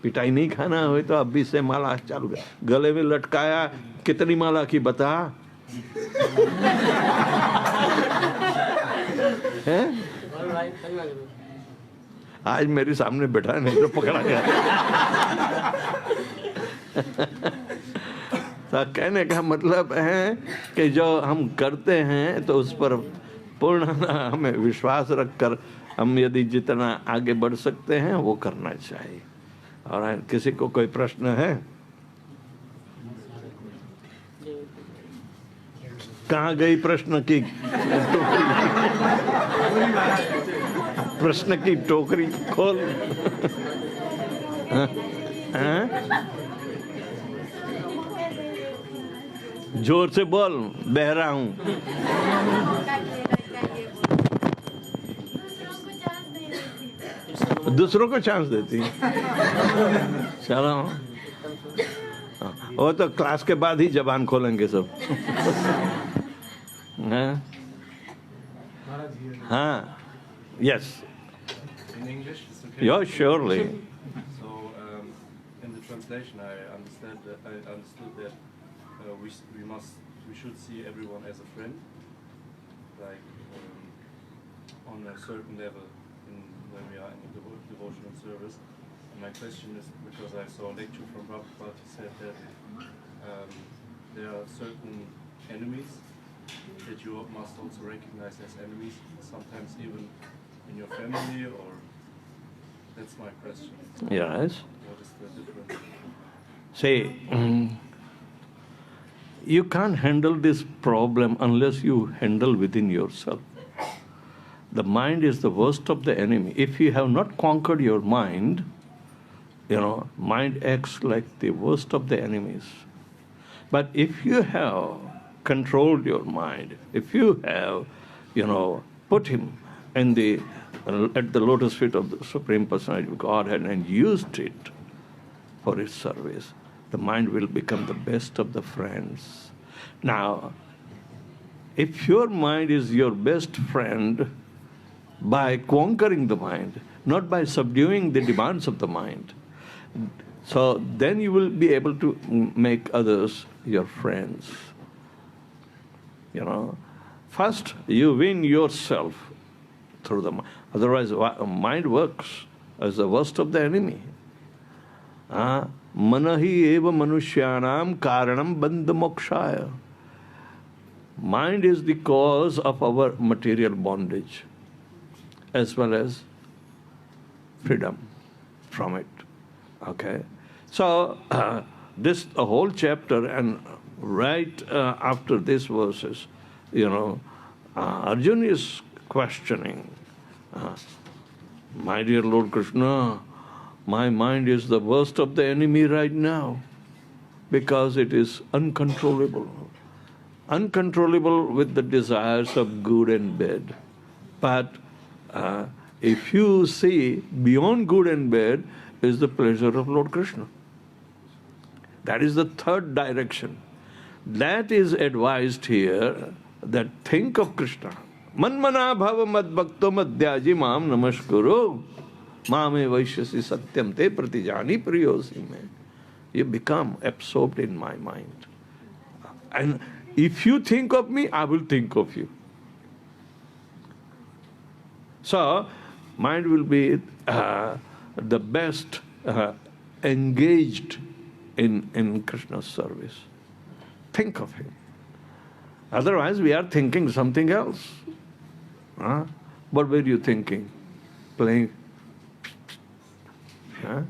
पिटाई नहीं खाना हो तो अभी से माला चालू कर, गले में लटकाया, कितनी माला की बता है? आज मेरे सामने बैठा है, नहीं तो पकड़ा गया। तो कहने का मतलब है कि जो हम करते हैं तो उस पर पूर्ण हमें विश्वास रखकर हम यदि जितना आगे बढ़ सकते हैं वो करना चाहिए। और किसी को कोई प्रश्न है? कहाँ गई प्रश्न की प्रश्न की टोकरी? खोल। जोर से बोल, बहरा हूं। दूसरों को चांस देती। चलो, वो तो क्लास के बाद ही जबान खोलेंगे सब। हाँ, yes. In English, it's okay. Yeah, surely. So, in the translation, I understood that we should see everyone as a friend, like on a certain level when we are in the devotional service. And my question is, because I saw a lecture from Prabhupada, he said that there are certain enemies that you must also recognize as enemies, sometimes even in your family, or that's my question. Yes. What is the difference? See, you can't handle this problem unless you handle within yourself. The mind is the worst of the enemy. If you have not conquered your mind, mind acts like the worst of the enemies. But if you have controlled your mind, if you have, put him at the lotus feet of the Supreme Personality of Godhead and used it for its service, the mind will become the best of the friends. Now, if your mind is your best friend, by conquering the mind, not by subduing the demands of the mind, so then you will be able to make others your friends. First you win yourself through the mind. Otherwise, mind works as the worst of the enemy. Manahi eva manushyanam karanam bandha mokshaya. Mind is the cause of our material bondage, as well as freedom from it. Okay? So, this whole chapter, and right after these verses, Arjuna is questioning, my dear Lord Krishna, my mind is the worst of the enemy right now, because it is uncontrollable. Uncontrollable with the desires of good and bad. But if you see beyond good and bad is the pleasure of Lord Krishna. That is the third direction. That is advised here, that think of Krishna. Manmana bhava mad bhakto madhyaji mam namaskuru. Mame vaishyasi satyam te pratijani priyosi me. You become absorbed in my mind. And if you think of me, I will think of you. So, mind will be the best engaged in Krishna's service. Think of him. Otherwise, we are thinking something else. Huh? What were you thinking? Playing? Huh?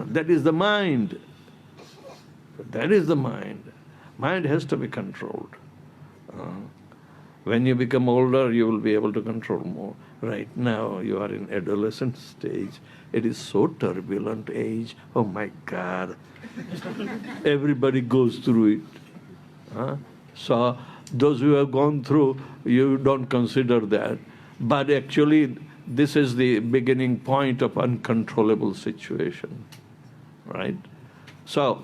That is the mind. That is the mind. Mind has to be controlled. When you become older, you will be able to control more. Right now, you are in adolescent stage. It is so turbulent age. Oh my God. Everybody goes through it. So those who have gone through, you don't consider that. But actually, this is the beginning point of uncontrollable situation. Right? So,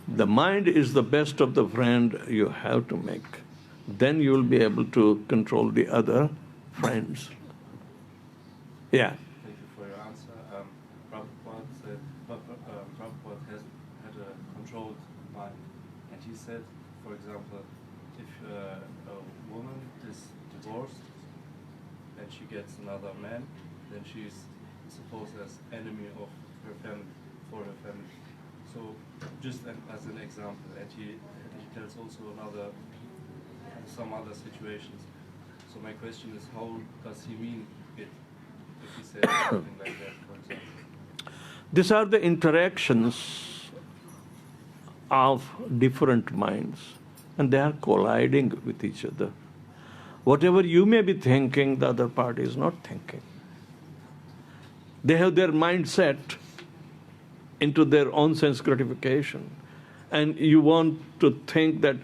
the mind is the best of the friend you have to make. Then you will be able to control the other friends. Yeah. Thank you for your answer. Prabhupada said Prabhupada had a controlled mind, and he said, for example, if a woman is divorced and she gets another man, then she is supposed as enemy of her family, for her family. So, just as an example, and he tells also some other situations. So my question is, how does he mean it? If he says something like that, for example. These are the interactions of different minds, and they are colliding with each other. Whatever you may be thinking, the other party is not thinking. They have their mind set into their own sense gratification. And you want to think that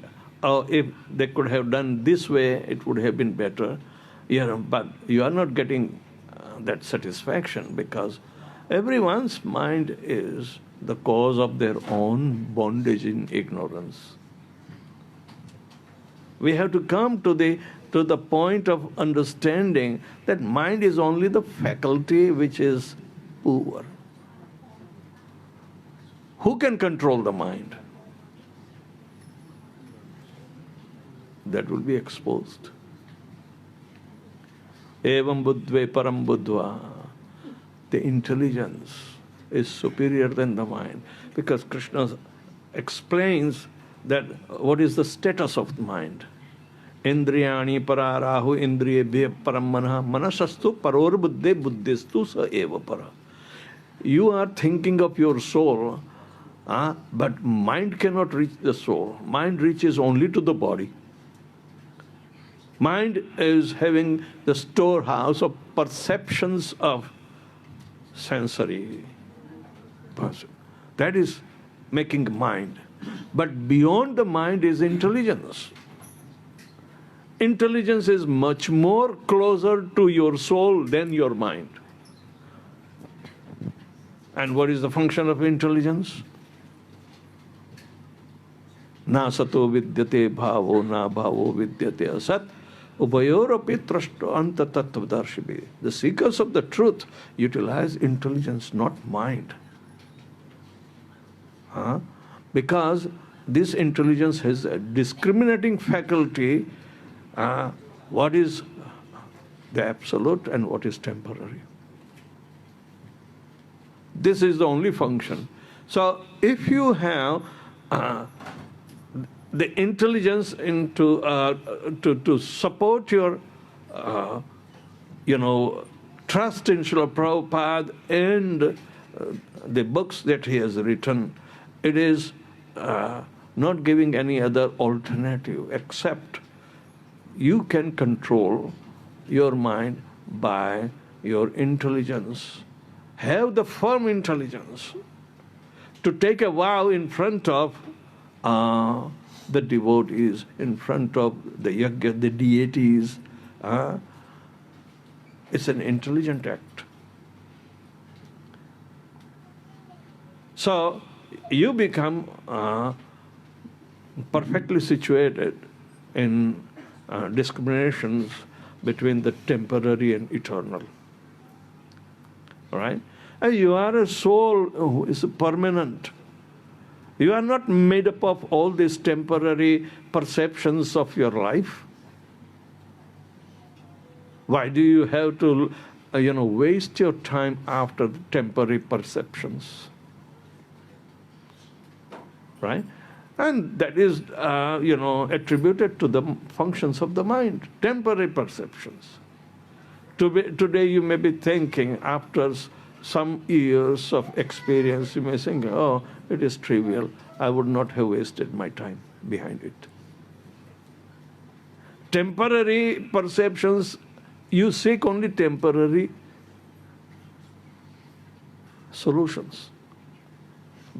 if they could have done this way, it would have been better. But you are not getting that satisfaction, because everyone's mind is the cause of their own bondage in ignorance. We have to come to the point of understanding that mind is only the faculty which is poor. Who can control the mind? That will be exposed. Evam buddhve param buddhva. The intelligence is superior than the mind, because Krishna explains that what is the status of the mind. Indriyani pararahu indriyebhya param manah manasastu paror buddhe buddhistu sa eva para. You are thinking of your soul, but mind cannot reach the soul. Mind reaches only to the body. Mind is having the storehouse of perceptions of sensory person. That is making mind. But beyond the mind is intelligence. Intelligence is much more closer to your soul than your mind. And what is the function of intelligence? Na sato vidyate bhavo, na bhavo vidyate asat. Upayorapi trashto anta tattvadarshibhi. The seekers of the truth utilize intelligence, not mind. Because this intelligence has a discriminating faculty, what is the absolute and what is temporary. This is the only function. So if you have the intelligence to support your, trust in Srila Prabhupada and the books that he has written, it is not giving any other alternative except you can control your mind by your intelligence. Have the firm intelligence to take a vow in front of the devotees, in front of the yajna, the deities. It's an intelligent act. So you become perfectly situated in discriminations between the temporary and eternal. All right? And you are a soul who is permanent. You are not made up of all these temporary perceptions of your life. Why do you have to, waste your time after the temporary perceptions? Right? And that is, attributed to the functions of the mind, temporary perceptions. Today you may be thinking, after some years of experience, you may think, oh, it is trivial. I would not have wasted my time behind it. Temporary perceptions, you seek only temporary solutions.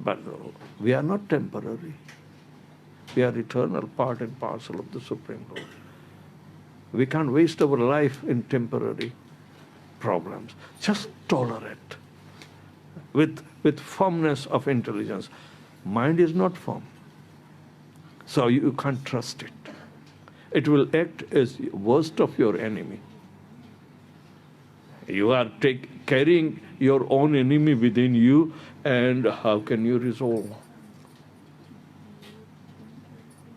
But we are not temporary. We are eternal, part and parcel of the Supreme Lord. We can't waste our life in temporary problems. Just tolerate with firmness of intelligence. Mind is not firm, so you can't trust it. It will act as worst of your enemy. You are carrying your own enemy within you, and how can you resolve?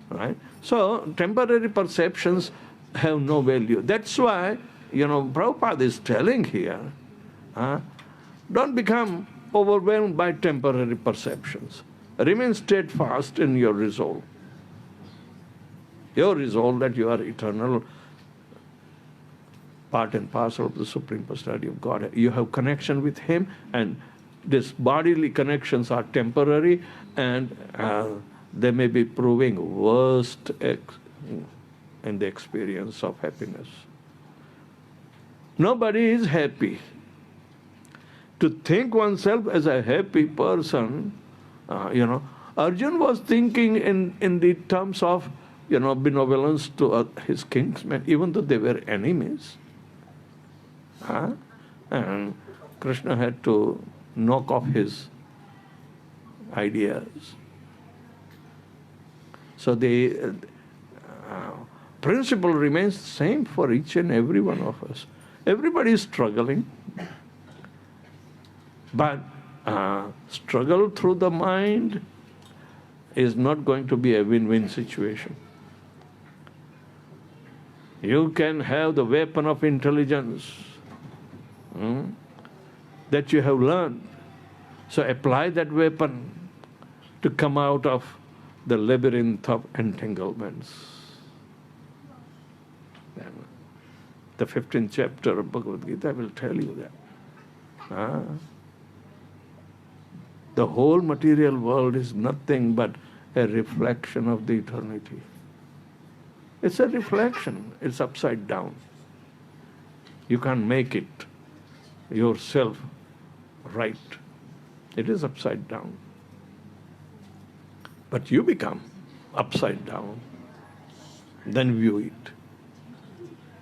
Right? So temporary perceptions have no value. That's why, Prabhupada is telling here, don't become overwhelmed by temporary perceptions. Remain steadfast in your resolve. Your resolve that you are eternal, part and parcel of the Supreme Personality of God. You have connection with Him, and these bodily connections are temporary, and they may be proving worst in the experience of happiness. Nobody is happy. To think oneself as a happy person, Arjun was thinking in the terms of, benevolence to his kinsmen, even though they were enemies. And Krishna had to knock off his ideas. So the principle remains the same for each and every one of us. Everybody is struggling, but struggle through the mind is not going to be a win-win situation. You can have the weapon of intelligence that you have learned. So apply that weapon to come out of the labyrinth of entanglements. The 15th chapter of Bhagavad Gita will tell you that. The whole material world is nothing but a reflection of the eternity. It's a reflection. It's upside down. You can't make it yourself right. It is upside down. But you become upside down. Then view it.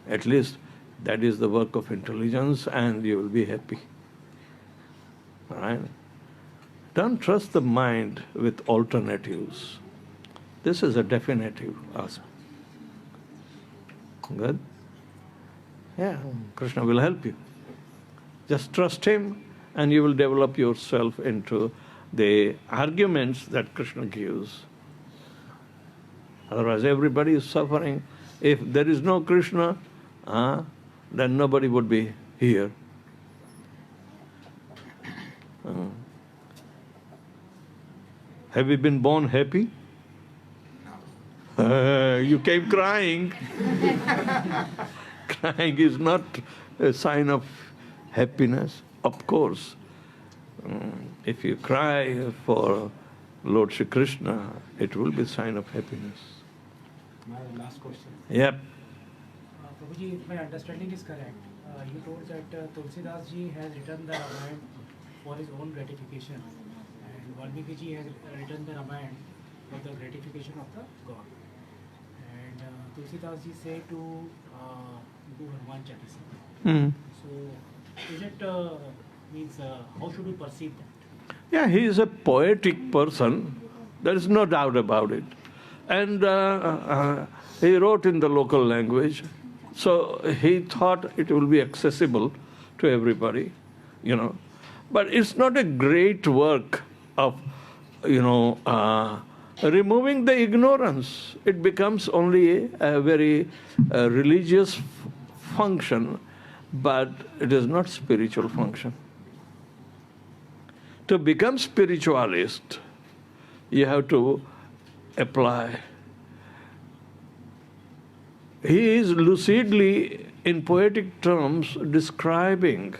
At least that is the work of intelligence, and you will be happy. All right? Don't trust the mind with alternatives. This is a definitive aspect. Good? Yeah, Krishna will help you. Just trust him, and you will develop yourself into the arguments that Krishna gives. Otherwise, everybody is suffering. If there is no Krishna, then nobody would be here. Have you been born happy? You came crying. Crying is not a sign of happiness. Of course, if you cry for Lord Shri Krishna, it will be a sign of happiness. My last question. Yep. Prabhuji, if my understanding is correct, you told that Tulsidas ji has written the Ramayana for his own gratification, and Valmiki ji has written the Ramayana for the gratification of the God. And Tulsidas ji say to do Hanuman Chalisa. So, is it means how should we perceive that? Yeah, he is a poetic person. There is no doubt about it. And he wrote in the local language. So he thought it will be accessible to everybody, you know. But it's not a great work of, removing the ignorance. It becomes only a very religious function, but it is not spiritual function. To become spiritualist, you have to apply. He is lucidly, in poetic terms, describing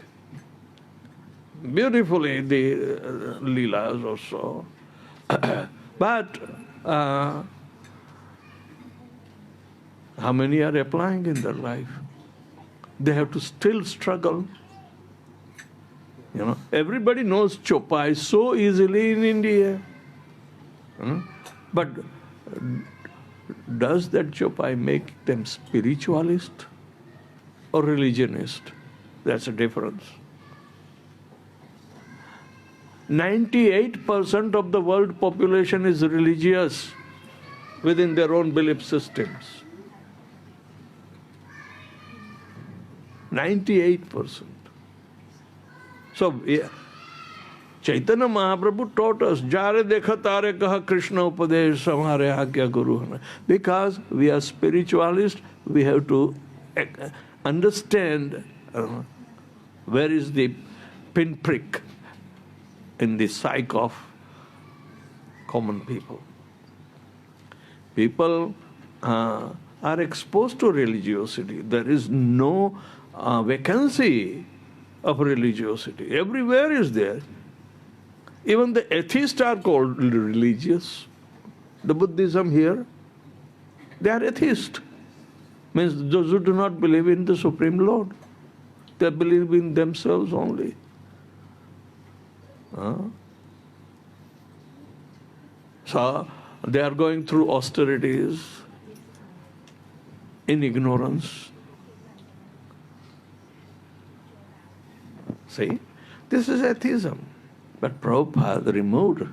beautifully the Leelas also. But how many are applying in their life? They have to still struggle. Everybody knows Chopai so easily in India. But does that Chopai make them spiritualist or religionist? That's a difference. 98% of the world population is religious within their own belief systems. 98%. So, Chaitanya Mahaprabhu taught us, Jare dekha tare kaha Krishna upadesh samare agya guru. Because we are spiritualists, we have to understand where is the pinprick in the psyche of common people. People are exposed to religiosity. There is no vacancy of religiosity. Everywhere is there. Even the atheists are called religious. The Buddhism here, they are atheists. Means those who do not believe in the Supreme Lord. They believe in themselves only. So they are going through austerities in ignorance. See, this is atheism. But Prabhupada removed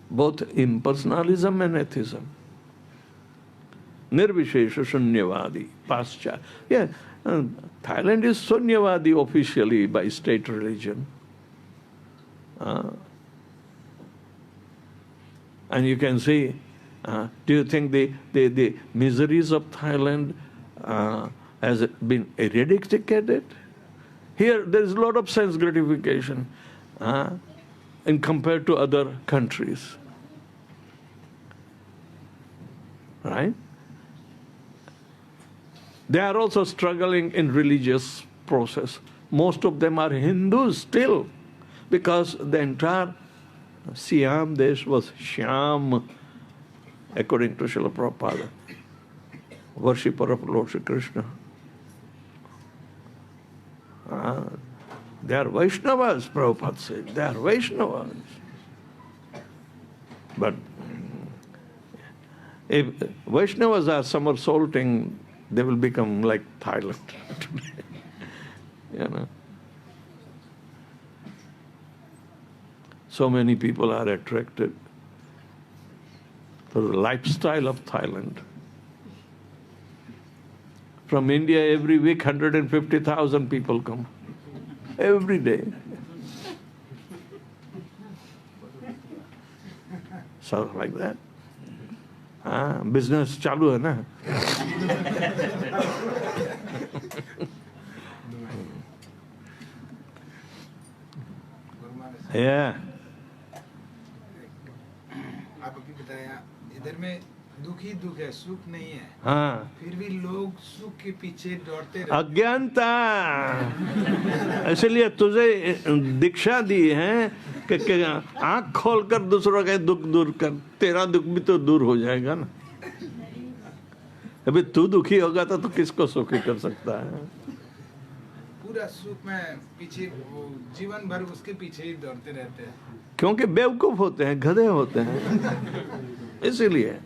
both impersonalism and atheism. Nirvishesha Shunyavadi, Paschat. Yeah, Thailand is Sunyavadi officially by state religion. And you can see, do you think the miseries of Thailand has been eradicated? Here there is a lot of sense gratification in compared to other countries. Right? They are also struggling in religious process. Most of them are Hindus still, because the entire Siam Desh was Shyam, according to Srila Prabhupada, worshipper of Lord Shri Krishna. They are Vaishnavas, Prabhupada said. They are Vaishnavas. But if Vaishnavas are somersaulting, they will become like Thailand today. So many people are attracted to the lifestyle of Thailand. From India, every week, 150,000 people come. Every day. So like that. Business chalu hai na? Yeah. आप अभी बताया इधर में दुख ही दुख है, सुख नहीं है। हाँ। फिर भी लोग सुख के पीछे दौड़ते रहते। अज्ञानता, इसलिए तुझे दीक्षा दी है कि आँख खोलकर दूसरों का दुख दूर कर, तेरा दुख भी तो दूर हो जाएगा ना। अभी तू दुखी होगा तो किसको सुखी कर सकता है? पूरा सुख में पीछे जीवन भर उसके पीछे ही दौड़ते रहते हैं। क्योंकि बेवकूफ होते हैं, गधे होते हैं। इसीलिए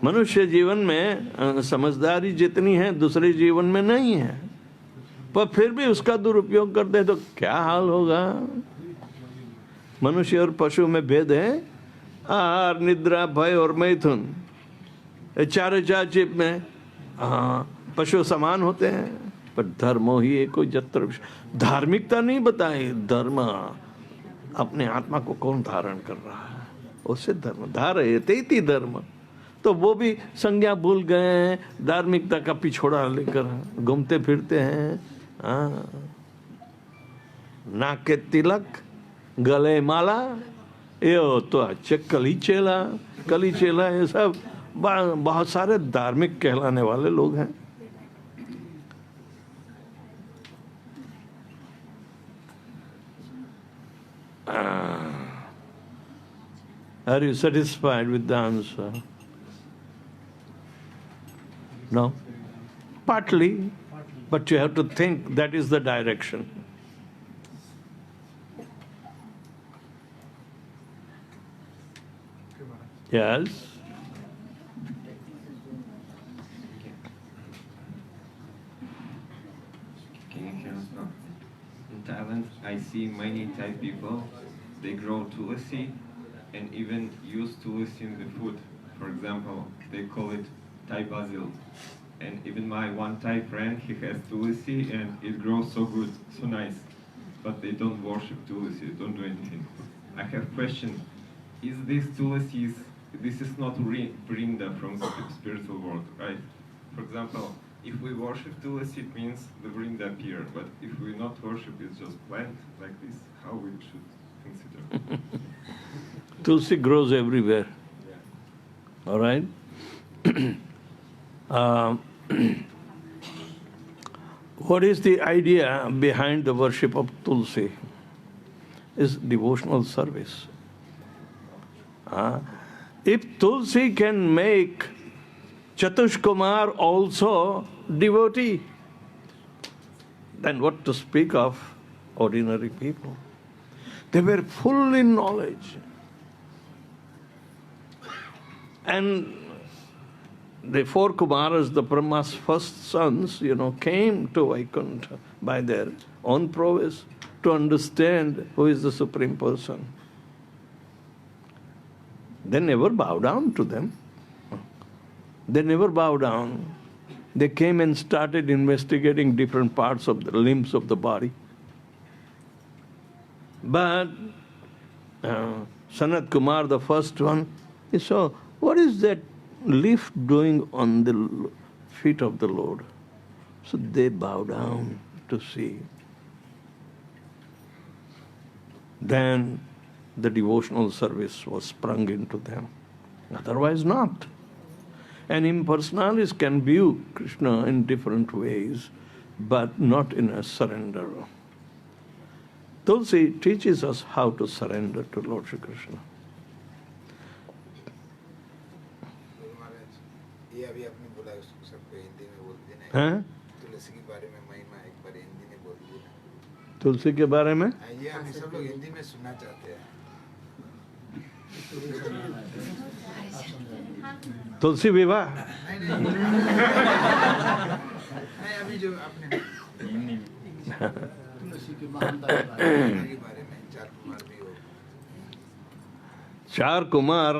मनुष्य जीवन में समझदारी जितनी है दूसरे जीवन में नहीं है, पर फिर भी उसका दुरुपयोग करते तो क्या हाल होगा? मनुष्य और पशु में भेद है, आहार, निद्रा, भय और मैथुन, ये चार चीज में पशु समान होते हैं, पर धर्मो ही एको जत्र। धार्मिकता नहीं बताई, धर्म अपने आत्मा को कौन धारण कर रहा है, उससे धर्म धारयते इति धर्म। तो वो भी संज्ञा भूल गए हैं, धार्मिकता का पिछोड़ा लेकर घूमते फिरते हैं। नाक के तिलक, गले माला, ये तो अच्छे कली चेला, ये सब बहुत सारे धार्मिक कहलाने वाले लोग हैं। Are you satisfied with the answer? No? Partly, but you have to think that is the direction. Yes? Can you hear us now? In Thailand, I see many Thai people, they grow tulsi and even use tulsi in the food. For example, they call it Thai basil. And even my one Thai friend, he has tulsi and it grows so good, so nice. But they don't worship tulsi, they don't do anything. I have a question. Is this tulsi, this is not Vrinda from the spiritual world, right? For example, if we worship tulsi, it means the Vrinda appear. But if we not worship, it's just plant like this. How we should consider? Tulsi grows everywhere. All right? What is the idea behind the worship of Tulsi? Is devotional service. If Tulsi can make Chatush Kumar also devotee, then what to speak of ordinary people? They were full in knowledge. And the four Kumaras, the Brahma's first sons, came to Vaikuntha by their own prowess to understand who is the Supreme Person. They never bow down to them. They never bow down. They came and started investigating different parts of the limbs of the body. But Sanat Kumar, the first one, he saw, what is that leaf doing on the feet of the Lord? So they bow down to see. Then the devotional service was sprung into them. Otherwise not. An impersonalist can view Krishna in different ways, but not in a surrender. Tulsi teaches us how to surrender to Lord Shri Krishna. ये अभी आपने बोला उसको सबको हिंदी में बोल देना है। हाँ? तुलसी के बारे में महिमा एक बार हिंदी में बोल देना। तुलसी के बारे में ये अभी सब लोग हिंदी में सुनना चाहते हैं। तुलसी विवाह नहीं अभी जो आपने तुलसी के बारे में चार कुमार भी हो। चार कुमार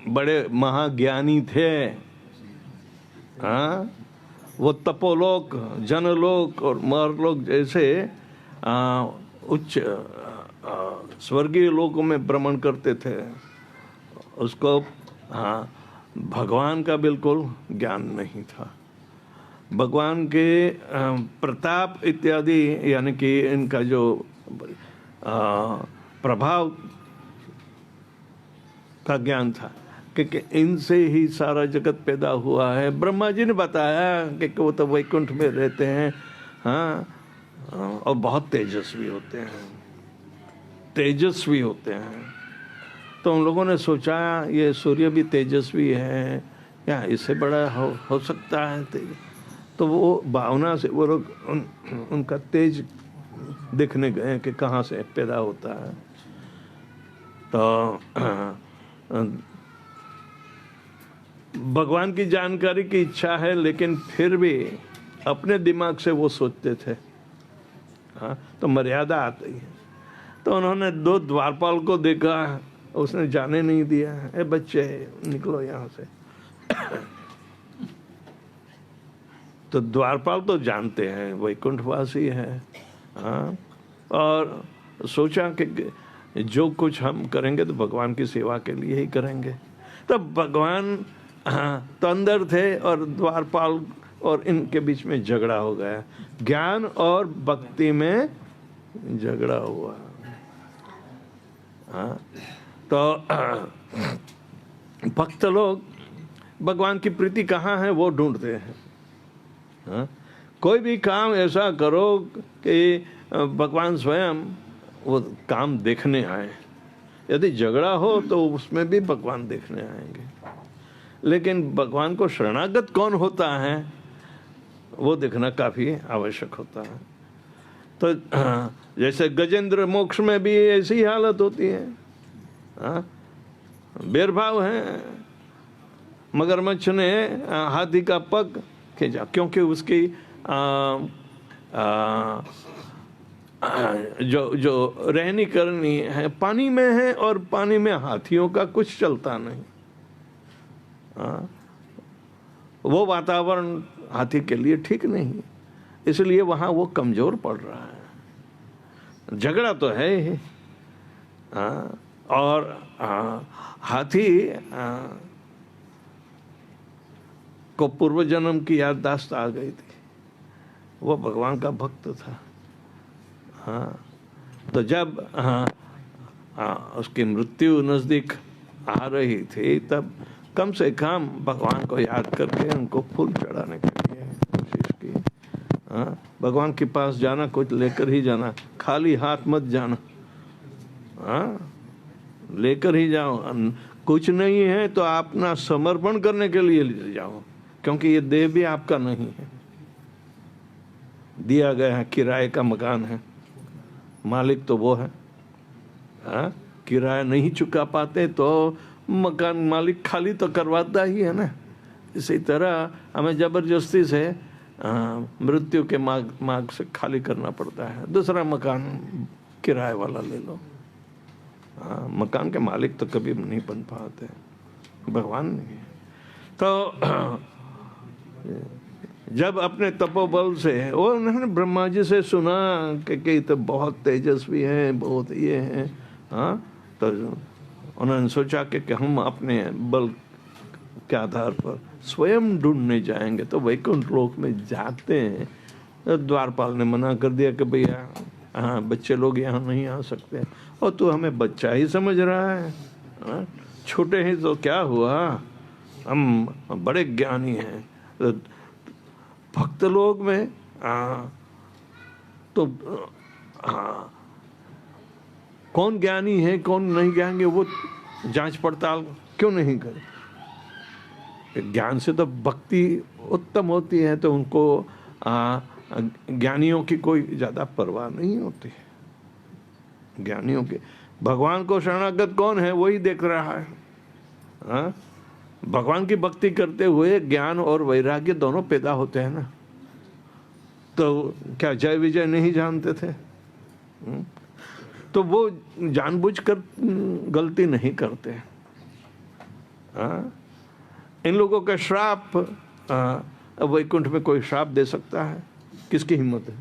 बड़े महाज्ञानी थे। हाँ, वो तपोलोक, जनलोक और मरलोक जैसे उच्च स्वर्गीय लोकों में भ्रमण करते थे। उसको भगवान का बिल्कुल ज्ञान नहीं था। भगवान के प्रताप इत्यादि यानी कि इनका जो प्रभाव का ज्ञान था, क्योंकि इनसे ही सारा जगत पैदा हुआ है। ब्रह्मा जी ने बताया कि वो तो वैकुंठ में रहते हैं, हाँ, और बहुत तेजस्वी होते हैं। तो उन लोगों ने सोचा ये सूर्य भी तेजस्वी है, क्या इससे बड़ा हो सकता है तेज? तो वो भावना से वो लोग उनका तेज देखने गए कि कहाँ से पैदा होता है। तो भगवान की जानकारी की इच्छा है, लेकिन फिर भी अपने दिमाग से वो सोचते थे। हाँ, तो मर्यादा आती है। तो उन्होंने 2 द्वारपाल को देखा, उसने जाने नहीं दिया। ए बच्चे निकलो यहाँ से। तो द्वारपाल तो जानते हैं वैकुंठवासी है, हाँ, और सोचा कि जो कुछ हम करेंगे तो भगवान की सेवा के लिए ही करेंगे। तब भगवान तो अंदर थे और द्वारपाल और इनके बीच में झगड़ा हो गया, ज्ञान और भक्ति में झगड़ा हुआ। हाँ, तो भक्त लोग भगवान की प्रीति कहाँ है वो ढूंढते हैं। हाँ, कोई भी काम ऐसा करो कि भगवान स्वयं वो काम देखने आए। यदि झगड़ा हो तो उसमें भी भगवान देखने आएंगे, लेकिन भगवान को शरणागत कौन होता है वो देखना काफी आवश्यक होता है। तो जैसे गजेंद्र मोक्ष में भी ऐसी हालत होती है। हाँ, बेरभाव है, मगरमच्छ ने हाथी का पग खींचा क्योंकि उसकी जो रहनी करनी है पानी में है और पानी में हाथियों का कुछ चलता नहीं। हाँ, वो वातावरण हाथी के लिए ठीक नहीं, इसलिए वहां वो कमजोर पड़ रहा है। झगड़ा तो है ही। हाँ, और हाथी को पूर्व जन्म की याददाश्त आ गई थी, वो भगवान का भक्त था। हाँ, तो जब उसकी मृत्यु नजदीक आ रही थी तब कम से कम भगवान को याद करके उनको फूल चढ़ाने के लिए कोशिश की। हाँ, भगवान के पास जाना कुछ लेकर ही जाना, खाली हाथ मत जाना। हाँ, लेकर ही जाओ। कुछ नहीं है तो अपना समर्पण करने के लिए ले जाओ, क्योंकि ये देह भी आपका नहीं है, दिया गया है, किराए का मकान है, मालिक तो वो है। हाँ, किराया नहीं चुका पाते तो मकान मालिक खाली तो करवाता ही है ना। इसी तरह हमें जबरदस्ती से मृत्यु के मार्ग से खाली करना पड़ता है। दूसरा मकान किराए वाला ले लो। हाँ, मकान के मालिक तो कभी नहीं बन पाते, भगवान नहीं। तो जब अपने तपोबल से वो उन्होंने ब्रह्मा जी से सुना कि तो बहुत तेजस्वी हैं, बहुत ये हैं। हाँ, तो उन्होंने सोचा कि हम अपने बल के आधार पर स्वयं ढूंढने जाएंगे। तो वैकुंठ लोक में जाते हैं। तो द्वारपाल ने मना कर दिया कि भैया हाँ, बच्चे लोग यहाँ नहीं आ सकते, और तू हमें बच्चा ही समझ रहा है। हाँ, छोटे ही तो क्या हुआ, हम बड़े ज्ञानी हैं। तो भक्त लोग में तो कौन ज्ञानी है कौन नहीं ज्ञानी, वो जांच पड़ताल क्यों नहीं करे। ज्ञान से तो भक्ति उत्तम होती है, तो उनको ज्ञानियों की कोई ज्यादा परवाह नहीं होती है। ज्ञानियों के भगवान को शरणागत कौन है वही देख रहा है। हाँ, भगवान की भक्ति करते हुए ज्ञान और वैराग्य दोनों पैदा होते हैं ना। तो क्या जय विजय नहीं जानते थे? तो वो जानबूझकर गलती नहीं करते। हाँ, इन लोगों का श्राप, वैकुंठ में कोई श्राप दे सकता है? किसकी हिम्मत है?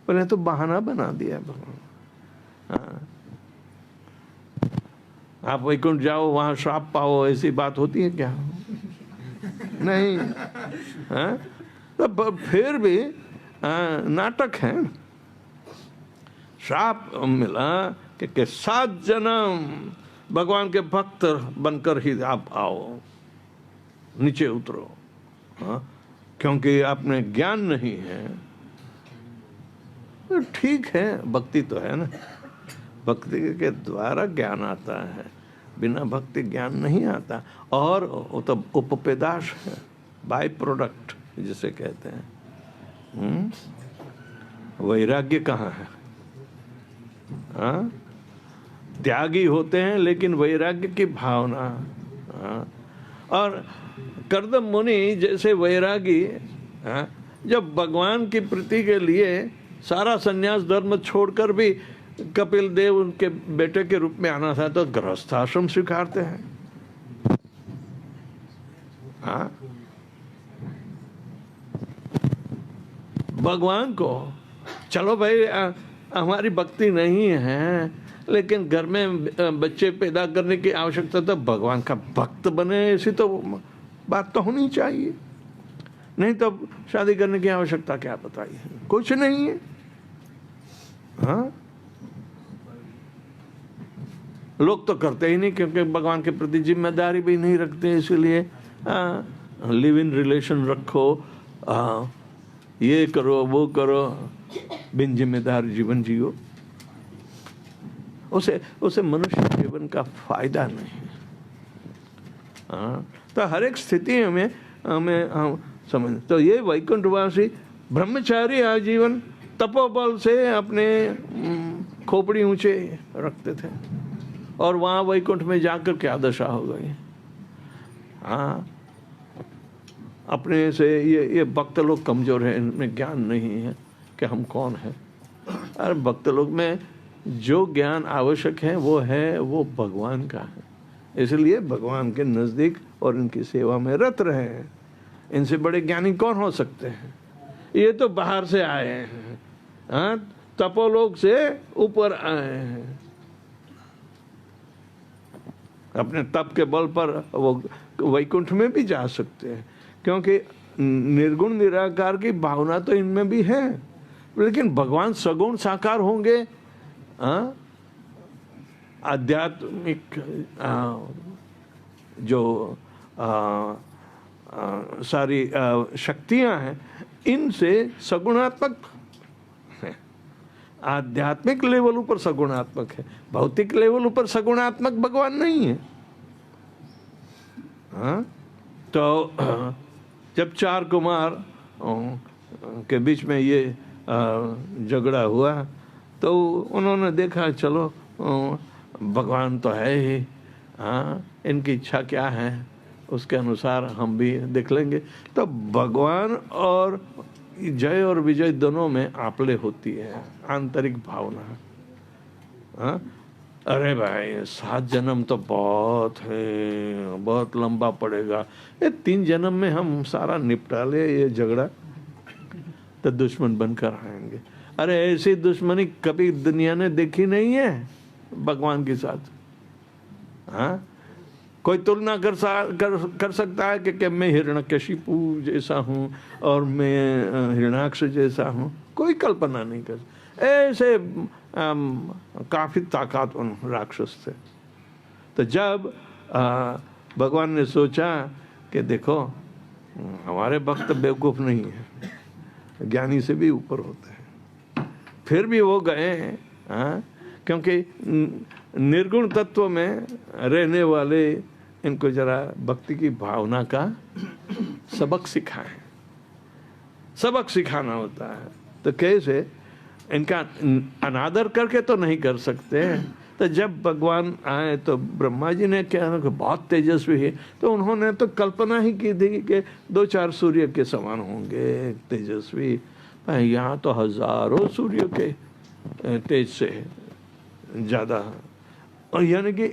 पहले तो बहाना बना दिया भगवान। हाँ, आप वैकुंठ जाओ वहां श्राप पाओ, ऐसी बात होती है क्या? नहीं। हाँ, तो फिर भी नाटक है। श्राप मिला कि 7 जन्म भगवान के भक्त बनकर ही आप आओ, नीचे उतरो। हाँ, क्योंकि आपने ज्ञान नहीं है। तो ठीक है, भक्ति तो है ना, भक्ति के द्वारा ज्ञान आता है, बिना भक्ति ज्ञान नहीं आता। और वो तो उपपेदाश है, बाय प्रोडक्ट जिसे कहते हैं। वैराग्य कहाँ है? हाँ, त्यागी होते हैं लेकिन वैराग्य की भावना। हाँ, और कर्दम मुनि जैसे वैरागी, हाँ, जब भगवान की प्रीति के लिए सारा संन्यास धर्म छोड़कर भी कपिल देव उनके बेटे के रूप में आना था तो गृहस्थ आश्रम स्वीकारते हैं। हाँ, भगवान को चलो भाई हमारी भक्ति नहीं है, लेकिन घर में बच्चे पैदा करने की आवश्यकता, तो भगवान का भक्त बने ऐसी तो बात तो होनी चाहिए। नहीं तो शादी करने की आवश्यकता क्या बताइए, कुछ नहीं है। हाँ, लोग तो करते ही नहीं क्योंकि भगवान के प्रति जिम्मेदारी भी नहीं रखते, इसलिए लिव इन रिलेशन रखो, ये करो वो करो, बिन जिम्मेदार जीवन जियो, उसे मनुष्य जीवन का फायदा नहीं। हाँ, तो हर एक स्थिति में हमें हम समझ, तो ये वैकुंठवासी ब्रह्मचारी आजीवन तपोबल से अपने खोपड़ी ऊंचे रखते थे, और वहाँ वैकुंठ में जाकर क्या दशा हो गई। हाँ, अपने से ये भक्त लोग कमजोर हैं, इनमें ज्ञान नहीं है कि हम कौन है। और भक्त लोग में जो ज्ञान आवश्यक है वो भगवान का है, इसलिए भगवान के नज़दीक और इनकी सेवा में रत रहे हैं। इनसे बड़े ज्ञानी कौन हो सकते हैं? ये तो बाहर से आए हैं, हाँ, तपोलोक से ऊपर आए हैं, अपने तप के बल पर वो वैकुंठ में भी जा सकते हैं, क्योंकि निर्गुण निराकार की भावना तो इनमें भी है। लेकिन भगवान सगुण साकार होंगे, आध्यात्मिक जो सारी शक्तियां हैं, इनसे सगुणात्मक है। आध्यात्मिक लेवल ऊपर सगुणात्मक है, भौतिक लेवल ऊपर सगुणात्मक भगवान नहीं है। हाँ, तो जब चार कुमार के बीच में ये झगड़ा हुआ तो उन्होंने देखा चलो भगवान तो है ही, हाँ, इनकी इच्छा क्या है उसके अनुसार हम भी देख लेंगे। तो भगवान और जय और विजय दोनों में आपले होती है, आंतरिक भावना। हाँ, अरे भाई 7 जन्म तो बहुत है, बहुत लंबा पड़ेगा, ये 3 जन्म में हम सारा निपटा ले ये झगड़ा तो दुश्मन बनकर आएंगे। अरे ऐसी दुश्मनी कभी दुनिया ने देखी नहीं है भगवान के साथ। हाँ, कोई तुलना कर सकता है कि मैं हिरण्यकशिपु जैसा हूँ और मैं हिरण्याक्ष जैसा हूँ? कोई कल्पना नहीं कर। ऐसे काफी ताकतवर राक्षस थे। तो जब भगवान ने सोचा कि देखो हमारे भक्त बेवकूफ नहीं है, ज्ञानी से भी ऊपर होते हैं, फिर भी वो गए, क्योंकि निर्गुण तत्व में रहने वाले इनको जरा भक्ति की भावना का सबक सिखाएं। सबक सिखाना होता है, तो कैसे? इनका अनादर करके तो नहीं कर सकते। तो जब भगवान आए तो ब्रह्मा जी ने क्या कि बहुत तेजस्वी है, तो उन्होंने तो कल्पना ही की थी कि 2-4 सूर्य के समान होंगे तेजस्वी। यहाँ तो हजारों सूर्य के तेज से ज़्यादा, और यानी कि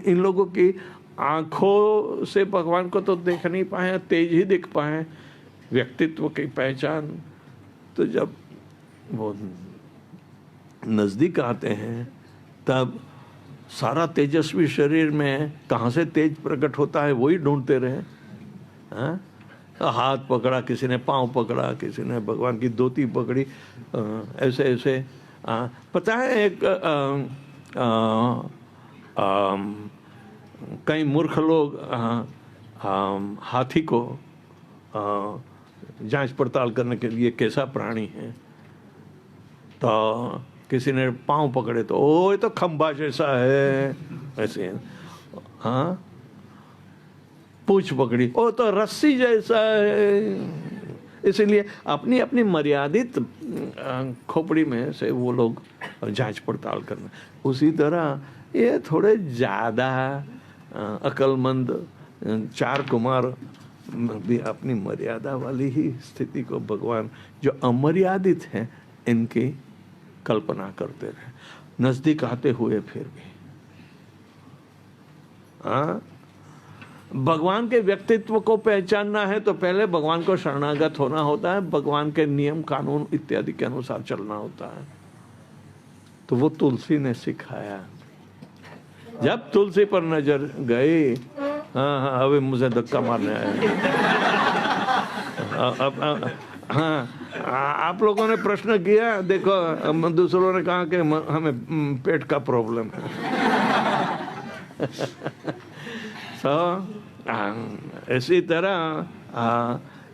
इन लोगों की आँखों से भगवान को तो देख नहीं पाए, तेज ही देख पाए, व्यक्तित्व की पहचान। तो जब वो नज़दीक आते हैं तब सारा तेजस्वी शरीर में कहाँ से तेज प्रकट होता है वही ढूंढते रहे। हाँ, हाथ पकड़ा, किसी ने पाँव पकड़ा, किसी ने भगवान की धोती पकड़ी, ऐसे ऐसे। पता है एक कई मूर्ख लोग हाथी को जांच पड़ताल करने के लिए कैसा प्राणी है, तो किसी ने पाँव पकड़े तो ओ ये तो खंबा जैसा है, ऐसे। हाँ, पूंछ पकड़ी, ओ तो रस्सी जैसा है। इसलिए अपनी अपनी मर्यादित खोपड़ी में से वो लोग जांच पड़ताल करना। उसी तरह ये थोड़े ज़्यादा अक्लमंद 4 कुमार भी अपनी मर्यादा वाली ही स्थिति को भगवान जो अमर्यादित है इनकी कल्पना करते रहे, नजदीक आते हुए फिर भी। हाँ, भगवान के व्यक्तित्व को पहचानना है तो पहले भगवान को शरणागत होना होता है, भगवान के नियम कानून इत्यादि के अनुसार चलना होता है। तो वो तुलसी ने सिखाया। जब तुलसी पर नजर गई, हाँ अभी मुझे धक्का मारने आया। हाँ, आप लोगों ने प्रश्न किया, देखो दूसरों ने कहा कि हमें पेट का प्रॉब्लम है। इसी तरह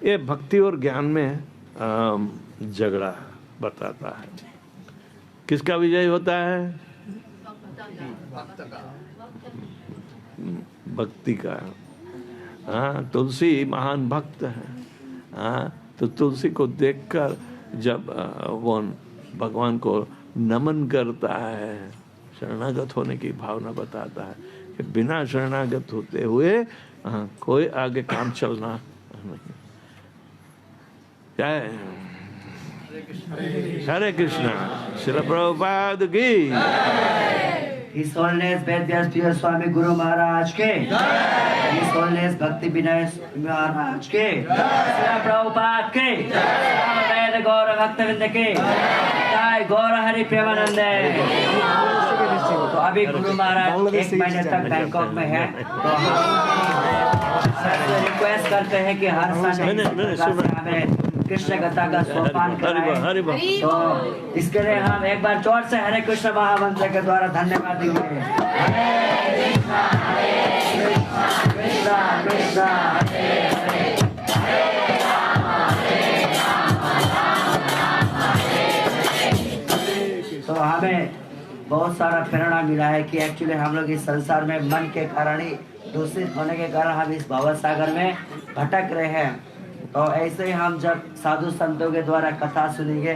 ये भक्ति और ज्ञान में झगड़ा बताता है। किसका विजय होता है? भक्ति का। हाँ, तुलसी महान भक्त है। हाँ, तो तुलसी को देखकर जब वो भगवान को नमन करता है, शरणागत होने की भावना बताता है कि बिना शरणागत होते हुए कोई आगे काम चलना नहीं। जय हरे कृष्णा। श्रील प्रभुपाद की। His Holiness वेद व्यास प्रिय स्वामी गुरु महाराज के। His Holiness भक्ति विनय महाराज के। श्रील प्रभुपाद के। वेद गौर भक्तवृंद के। जय गौर हरि प्रेमानंद। तो अभी गुरु महाराज 1 महीने तक बैंकॉक में है, तो हम रिक्वेस्ट करते हैं कि हर संडे हमें कृष्ण कथा का सोपान कराएं। तो इसके लिए हम एक बार जोर से हरे कृष्ण महामंत्र के द्वारा धन्यवाद देंगे। हरे कृष्णा कृष्णा कृष्णा हरे हरे, हरे राम राम हरे। तो हमें बहुत सारा प्रेरणा मिला है कि एक्चुअली हम लोग इस संसार में मन के कारण ही दूषित होने के कारण हम इस भव सागर में भटक रहे हैं। तो ऐसे ही हम जब साधु संतों के द्वारा कथा सुनेंगे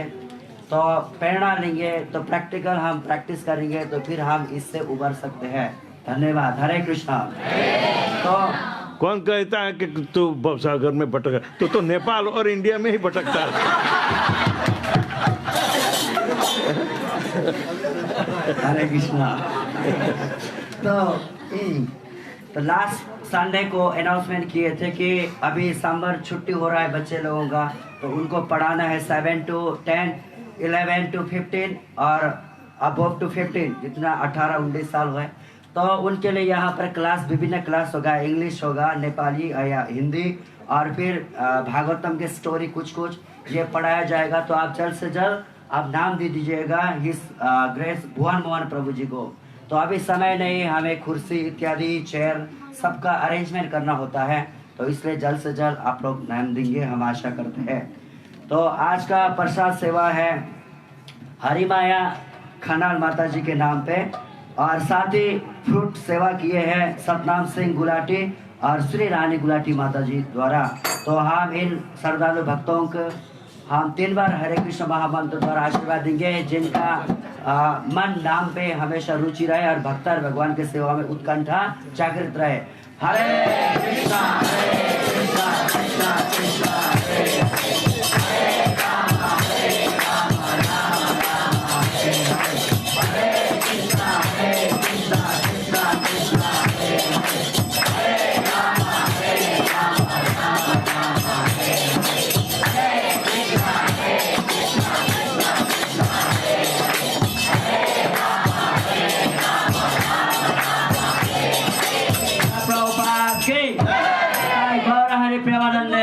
तो प्रेरणा लेंगे, तो प्रैक्टिकल हम प्रैक्टिस करेंगे, तो फिर हम इससे उबर सकते हैं। धन्यवाद। हरे कृष्णा। तो कौन कहता है कि तू भवसागर में भटका? तो नेपाल और इंडिया में ही भटकता है। हरे कृष्णा। तो लास्ट संडे को अनाउंसमेंट किए थे कि अभी समर छुट्टी हो रहा है बच्चे लोगों का, तो उनको पढ़ाना है 7 to 10, 11 to 15 और अबव टू 15, जितना 18-19 साल हुए, तो उनके लिए यहाँ पर क्लास, विभिन्न क्लास होगा। इंग्लिश होगा, नेपाली या हिंदी, और फिर भागवतम के स्टोरी कुछ ये पढ़ाया जाएगा। तो आप जल्द से जल्द आप नाम दे दीजिएगा हिज ग्रेस भुवन मोहन प्रभु जी को। तो अभी समय नहीं, हमें कुर्सी इत्यादि चेयर सबका अरेंजमेंट करना होता है, तो इसलिए जल्द से जल्द आप लोग नाम देंगे, हम आशा करते हैं। तो आज का प्रसाद सेवा है हरि माया खनाल माता जी के नाम पे, और साथ ही फ्रूट सेवा किए हैं सतनाम सिंह गुलाटी और श्री रानी गुलाटी माता जी द्वारा। तो हम इन श्रद्धालु भक्तों को हम 3 बार हरे कृष्ण महामंत्र द्वारा आशीर्वाद देंगे, जिनका मन नाम पे हमेशा रुचि रहे और भक्त और भगवान के सेवा में उत्कंठा जागृत रहे। हरे कृष्णा कृष्णा कृष्णा हरे हरे, राम राम हरे हरे कृष्णा कृष्णा कृष्णा हरे हरे, राम प्रेमानंद।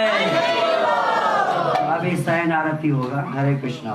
अभी सहन आरती होगा। हरे कृष्णा।